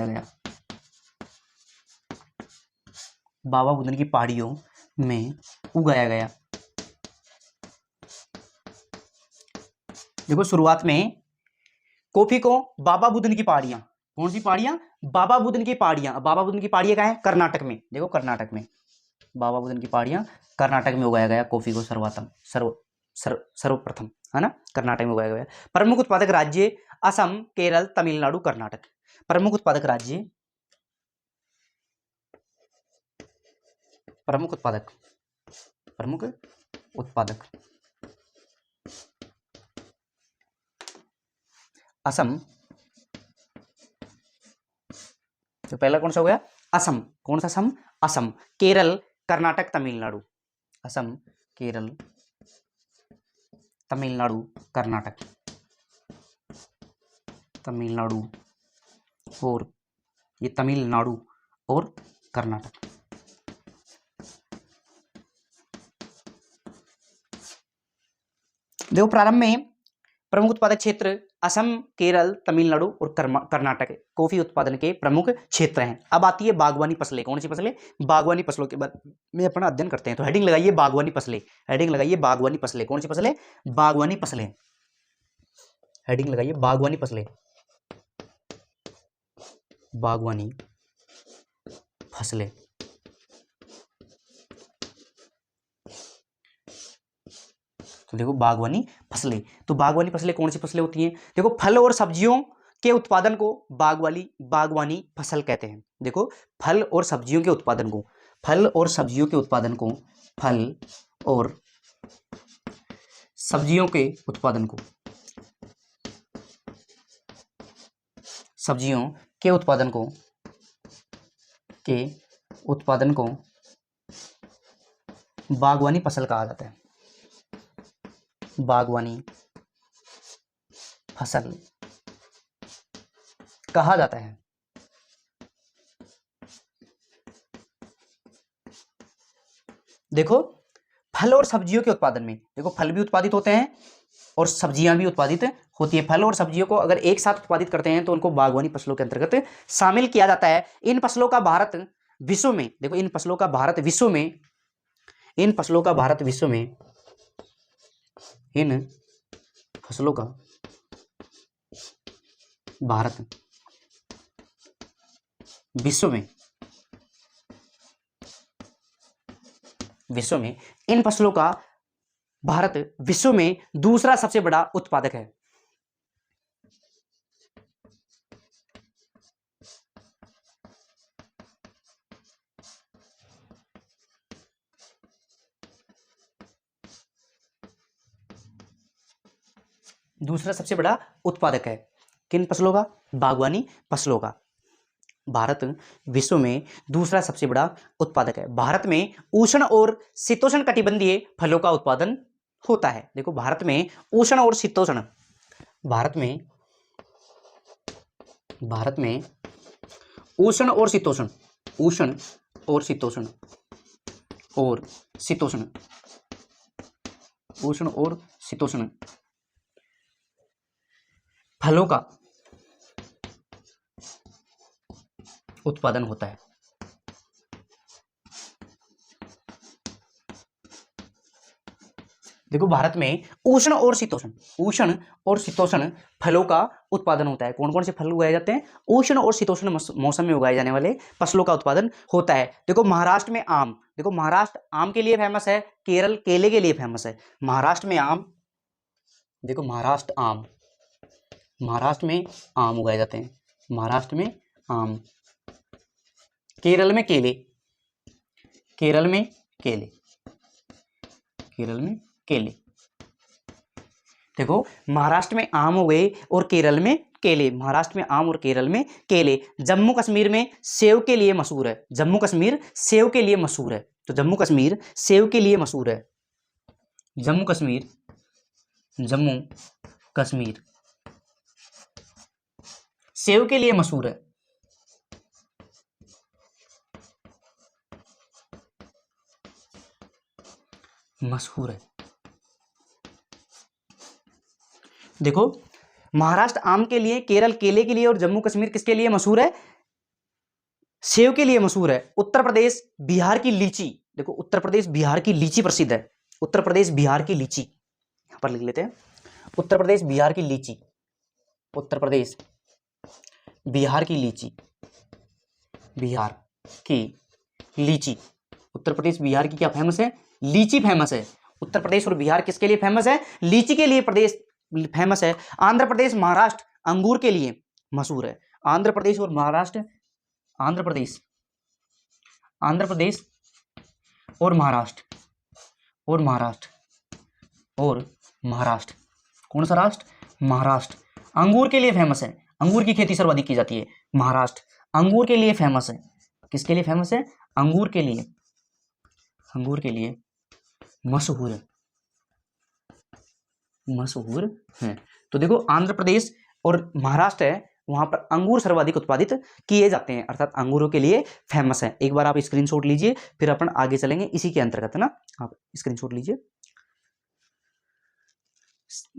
गया। बाबा बुदन की पहाड़ियों में उगाया गया। देखो शुरुआत में कॉफी को बाबा बुदन की पहाड़ियां, कौन सी पहाड़ियां? बाबा बुदन की पहाड़ियां। बाबा बुदन की पहाड़ियां कहाँ है? कर्नाटक में। देखो कर्नाटक में बाबा बुदन की पहाड़ियां, कर्नाटक में उगाया गया कॉफी को सर्वप्रथम, है ना, कर्नाटक में उगाया गया। प्रमुख उत्पादक राज्य असम, केरल, तमिलनाडु, कर्नाटक। प्रमुख उत्पादक असम, तो पहला कौन सा हो गया? असम। कौन सा असम? असम। केरल, कर्नाटक, तमिलनाडु। असम, केरल, तमिलनाडु, कर्नाटक। तमिलनाडु और ये तमिलनाडु और कर्नाटक। देखो प्रारंभ में प्रमुख उत्पादक क्षेत्र असम, केरल, तमिलनाडु और कर्नाटक कॉफी उत्पादन के प्रमुख क्षेत्र हैं। अब आती है बागवानी फसलें। कौन सी फसलें? बागवानी फसलों के बारे में अपना अध्ययन करते हैं। तो हेडिंग लगाइए बागवानी फसलें। हेडिंग लगाइए बागवानी फसलें। कौन सी फसलें? बागवानी फसलें। हेडिंग लगाइए बागवानी फसलें। बागवानी फसलें। तो देखो बागवानी फसलें, तो बागवानी फसलें कौन सी फसलें होती हैं? देखो फल और सब्जियों के उत्पादन को बागवानी फसल कहते हैं। देखो फल और सब्जियों के उत्पादन को फल और सब्जियों के उत्पादन को, फल और सब्जियों के उत्पादन को, सब्जियों के उत्पादन को, के उत्पादन को बागवानी फसल कहा जाता है। बागवानी फसल कहा जाता है। देखो फल और सब्जियों के उत्पादन में, देखो फल भी उत्पादित होते हैं और सब्जियां भी उत्पादित होती है। फल और सब्जियों को अगर एक साथ उत्पादित करते हैं तो उनको बागवानी फसलों के अंतर्गत शामिल किया जाता है। इन फसलों का भारत विश्व में, देखो इन फसलों का भारत विश्व में, इन फसलों का भारत विश्व में, इन फसलों का भारत विश्व में, विश्व में इन फसलों का भारत विश्व में दूसरा सबसे बड़ा उत्पादक है। दूसरा सबसे बड़ा उत्पादक है किन फसलों का? बागवानी फसलों का। भारत विश्व में दूसरा सबसे बड़ा उत्पादक है। भारत में उष्ण और शीतोष्ण कटिबंधीय फलों का उत्पादन होता है। देखो भारत में उष्ण और शीतोष्ण, भारत में उष्ण और शीतोष्ण, उष्ण और शीतोष्ण और शीतोष्ण, उष्ण और शीतोष्ण फलों का उत्पादन होता है। देखो भारत में उष्ण और शीतोष्ण फलों का उत्पादन होता है। कौन कौन से फल उगाए जाते हैं? उष्ण और शीतोष्ण मौसम में उगाए जाने वाले फसलों का उत्पादन होता है। देखो महाराष्ट्र में आम, देखो महाराष्ट्र आम के लिए फेमस है, केरल केले के लिए फेमस है। महाराष्ट्र में आम, देखो महाराष्ट्र आम, महाराष्ट्र में आम उगाए जाते हैं, महाराष्ट्र में आम। केरल में केले, केरल में केले, केरल में केले। देखो महाराष्ट्र में आम हो गए और केरल में केले, महाराष्ट्र में आम और केरल में केले। जम्मू कश्मीर में सेव के लिए मशहूर है, जम्मू कश्मीर सेव के लिए मशहूर है। तो जम्मू कश्मीर सेव के लिए मशहूर है, जम्मू कश्मीर, जम्मू कश्मीर सेव के लिए मशहूर है। मशहूर है। देखो महाराष्ट्र आम के लिए, केरल केले के लिए और जम्मू कश्मीर किसके लिए मशहूर है? सेव के लिए मशहूर है। उत्तर प्रदेश बिहार की लीची, देखो उत्तर प्रदेश बिहार की लीची प्रसिद्ध है, उत्तर प्रदेश बिहार की लीची, यहां पर लिख लेते हैं, उत्तर प्रदेश बिहार की लीची, उत्तर प्रदेश बिहार की लीची, बिहार की लीची, उत्तर प्रदेश बिहार की क्या फेमस है? लीची फेमस है। उत्तर प्रदेश और बिहार किसके लिए फेमस है? लीची के लिए प्रदेश फेमस है। आंध्र प्रदेश महाराष्ट्र अंगूर के लिए मशहूर है। आंध्र प्रदेश और महाराष्ट्र, आंध्र प्रदेश, आंध्र प्रदेश और महाराष्ट्र, और महाराष्ट्र, और महाराष्ट्र, कौन सा राष्ट्र? महाराष्ट्र अंगूर के लिए फेमस है। अंगूर की खेती सर्वाधिक की जाती है। महाराष्ट्र अंगूर के लिए फेमस है। किसके लिए फेमस है? अंगूर के लिए, अंगूर के लिए मशहूर है, मशहूर है। तो देखो आंध्र प्रदेश और महाराष्ट्र है, वहां पर अंगूर सर्वाधिक उत्पादित किए जाते हैं, अर्थात अंगूरों के लिए फेमस है। एक बार आप स्क्रीनशॉट लीजिए, फिर अपन आगे चलेंगे इसी के अंतर्गत, है ना। आप स्क्रीनशॉट लीजिए।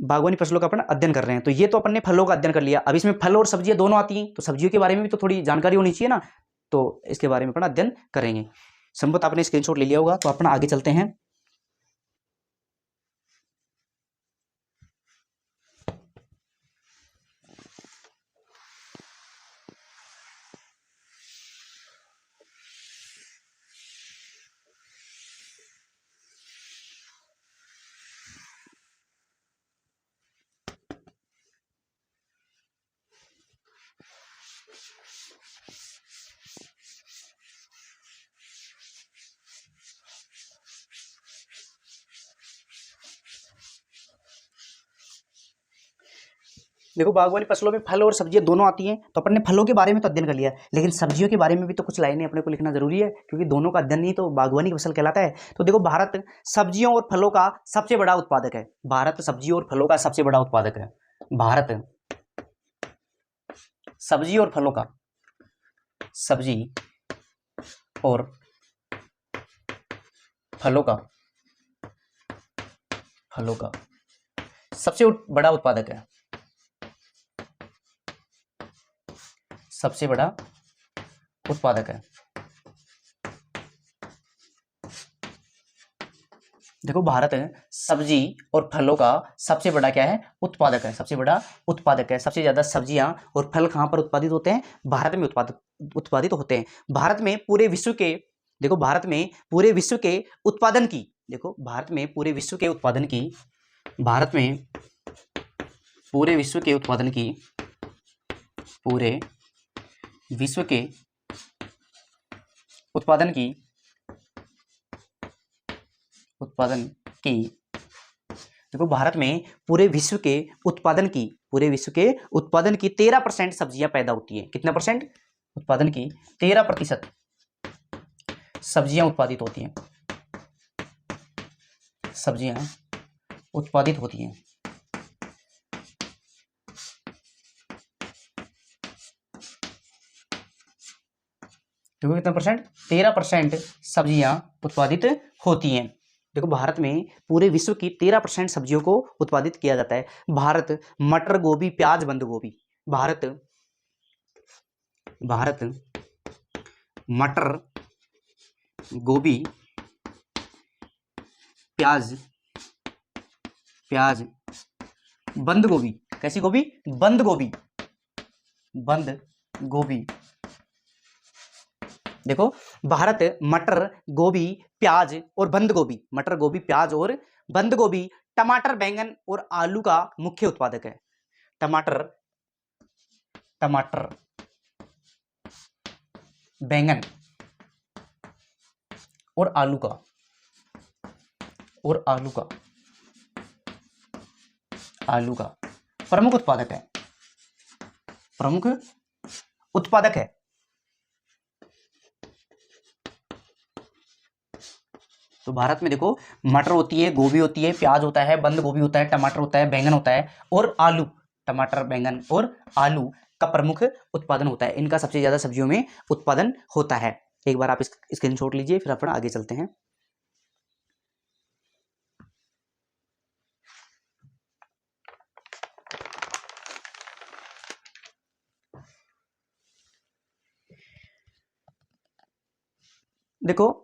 बागवानी फसलों का अपन अध्ययन कर रहे हैं, तो ये तो अपन ने फलों का अध्ययन कर लिया। अब इसमें फल और सब्जियां दोनों आती हैं, तो सब्जियों के बारे में भी तो थोड़ी जानकारी होनी चाहिए ना, तो इसके बारे में अपन अध्ययन करेंगे। संभवतः आपने स्क्रीनशॉट ले लिया होगा, तो अपन आगे चलते हैं। देखो बागवानी फसलों में फल और सब्जियां दोनों आती हैं, तो अपन ने फलों के बारे में तो अध्ययन कर लिया, लेकिन सब्जियों के बारे में भी तो कुछ लाइनें अपने को लिखना जरूरी है, क्योंकि दोनों का अध्ययन ही तो बागवानी की फसल कहलाता है। तो देखो भारत सब्जियों और फलों का सबसे बड़ा उत्पादक है। भारत सब्जियों और फलों का सबसे बड़ा उत्पादक है। भारत सब्जी और फलों का सब्जी और फलों का सबसे बड़ा उत्पादक है। सबसे बड़ा उत्पादक है। देखो भारत सब्जी और फलों का सबसे बड़ा क्या है? उत्पादक है। सबसे बड़ा उत्पादक है। सबसे ज्यादा सब्जियां और फल कहां पर उत्पादित होते हैं? भारत में उत्पादित होते हैं। भारत में पूरे विश्व के, देखो भारत में पूरे विश्व के उत्पादन की, देखो भारत में पूरे विश्व के उत्पादन की, भारत में पूरे विश्व के उत्पादन की, पूरे विश्व के उत्पादन की, देखो भारत में पूरे विश्व के उत्पादन की, पूरे विश्व के उत्पादन की 13% सब्जियां पैदा होती है। कितना परसेंट? उत्पादन की 13% सब्जियां उत्पादित होती हैं। सब्जियां उत्पादित होती हैं। देखो कितना परसेंट? 13% सब्जियां उत्पादित होती हैं। देखो भारत में पूरे विश्व की 13% सब्जियों को उत्पादित किया जाता है। भारत मटर, गोभी, प्याज, बंद गोभी, भारत मटर, गोभी, प्याज, बंद गोभी, कैसी गोभी? बंद गोभी। देखो भारत मटर, गोभी, प्याज और बंद गोभी, मटर, गोभी, प्याज और बंद गोभी, टमाटर, बैंगन और आलू का मुख्य उत्पादक है। टमाटर, बैंगन और आलू का प्रमुख उत्पादक है। तो भारत में देखो मटर होती है, गोभी होती है, प्याज होता है, बंद गोभी होता है, टमाटर होता है, बैंगन होता है और आलू, टमाटर, बैंगन और आलू का प्रमुख उत्पादन होता है। इनका सबसे ज्यादा सब्जियों में उत्पादन होता है। एक बार आप स्क्रीनशॉट लीजिए, फिर अपन आगे चलते हैं। देखो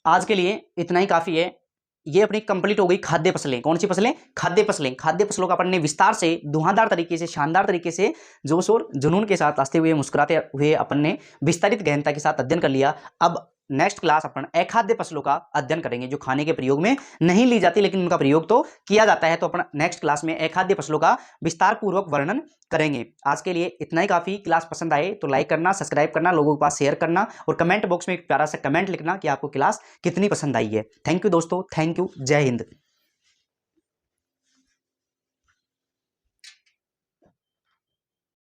आज के लिए इतना ही काफी है। ये अपनी कंप्लीट हो गई खाद्य फसलें। कौन सी फसलें? खाद्य फसलें। खाद्य फसलों का अपन ने विस्तार से, धुआंधार तरीके से, शानदार तरीके से, जोश और जुनून के साथ, हंसते हुए, मुस्कुराते हुए अपन ने विस्तारित गहनता के साथ अध्ययन कर लिया। अब नेक्स्ट क्लास अपन अखाद्य फसलों का अध्ययन करेंगे, जो खाने के प्रयोग में नहीं ली जाती लेकिन उनका प्रयोग तो किया जाता है। तो अपन नेक्स्ट क्लास में अखाद्य फसलों का विस्तार पूर्वक वर्णन करेंगे। आज के लिए इतना ही काफी। क्लास पसंद आए तो लाइक करना, सब्सक्राइब करना, लोगों के पास शेयर करना और कमेंट बॉक्स में एक प्यारा सा कमेंट लिखना कि आपको क्लास कितनी पसंद आई है। थैंक यू दोस्तों, थैंक यू। जय हिंद।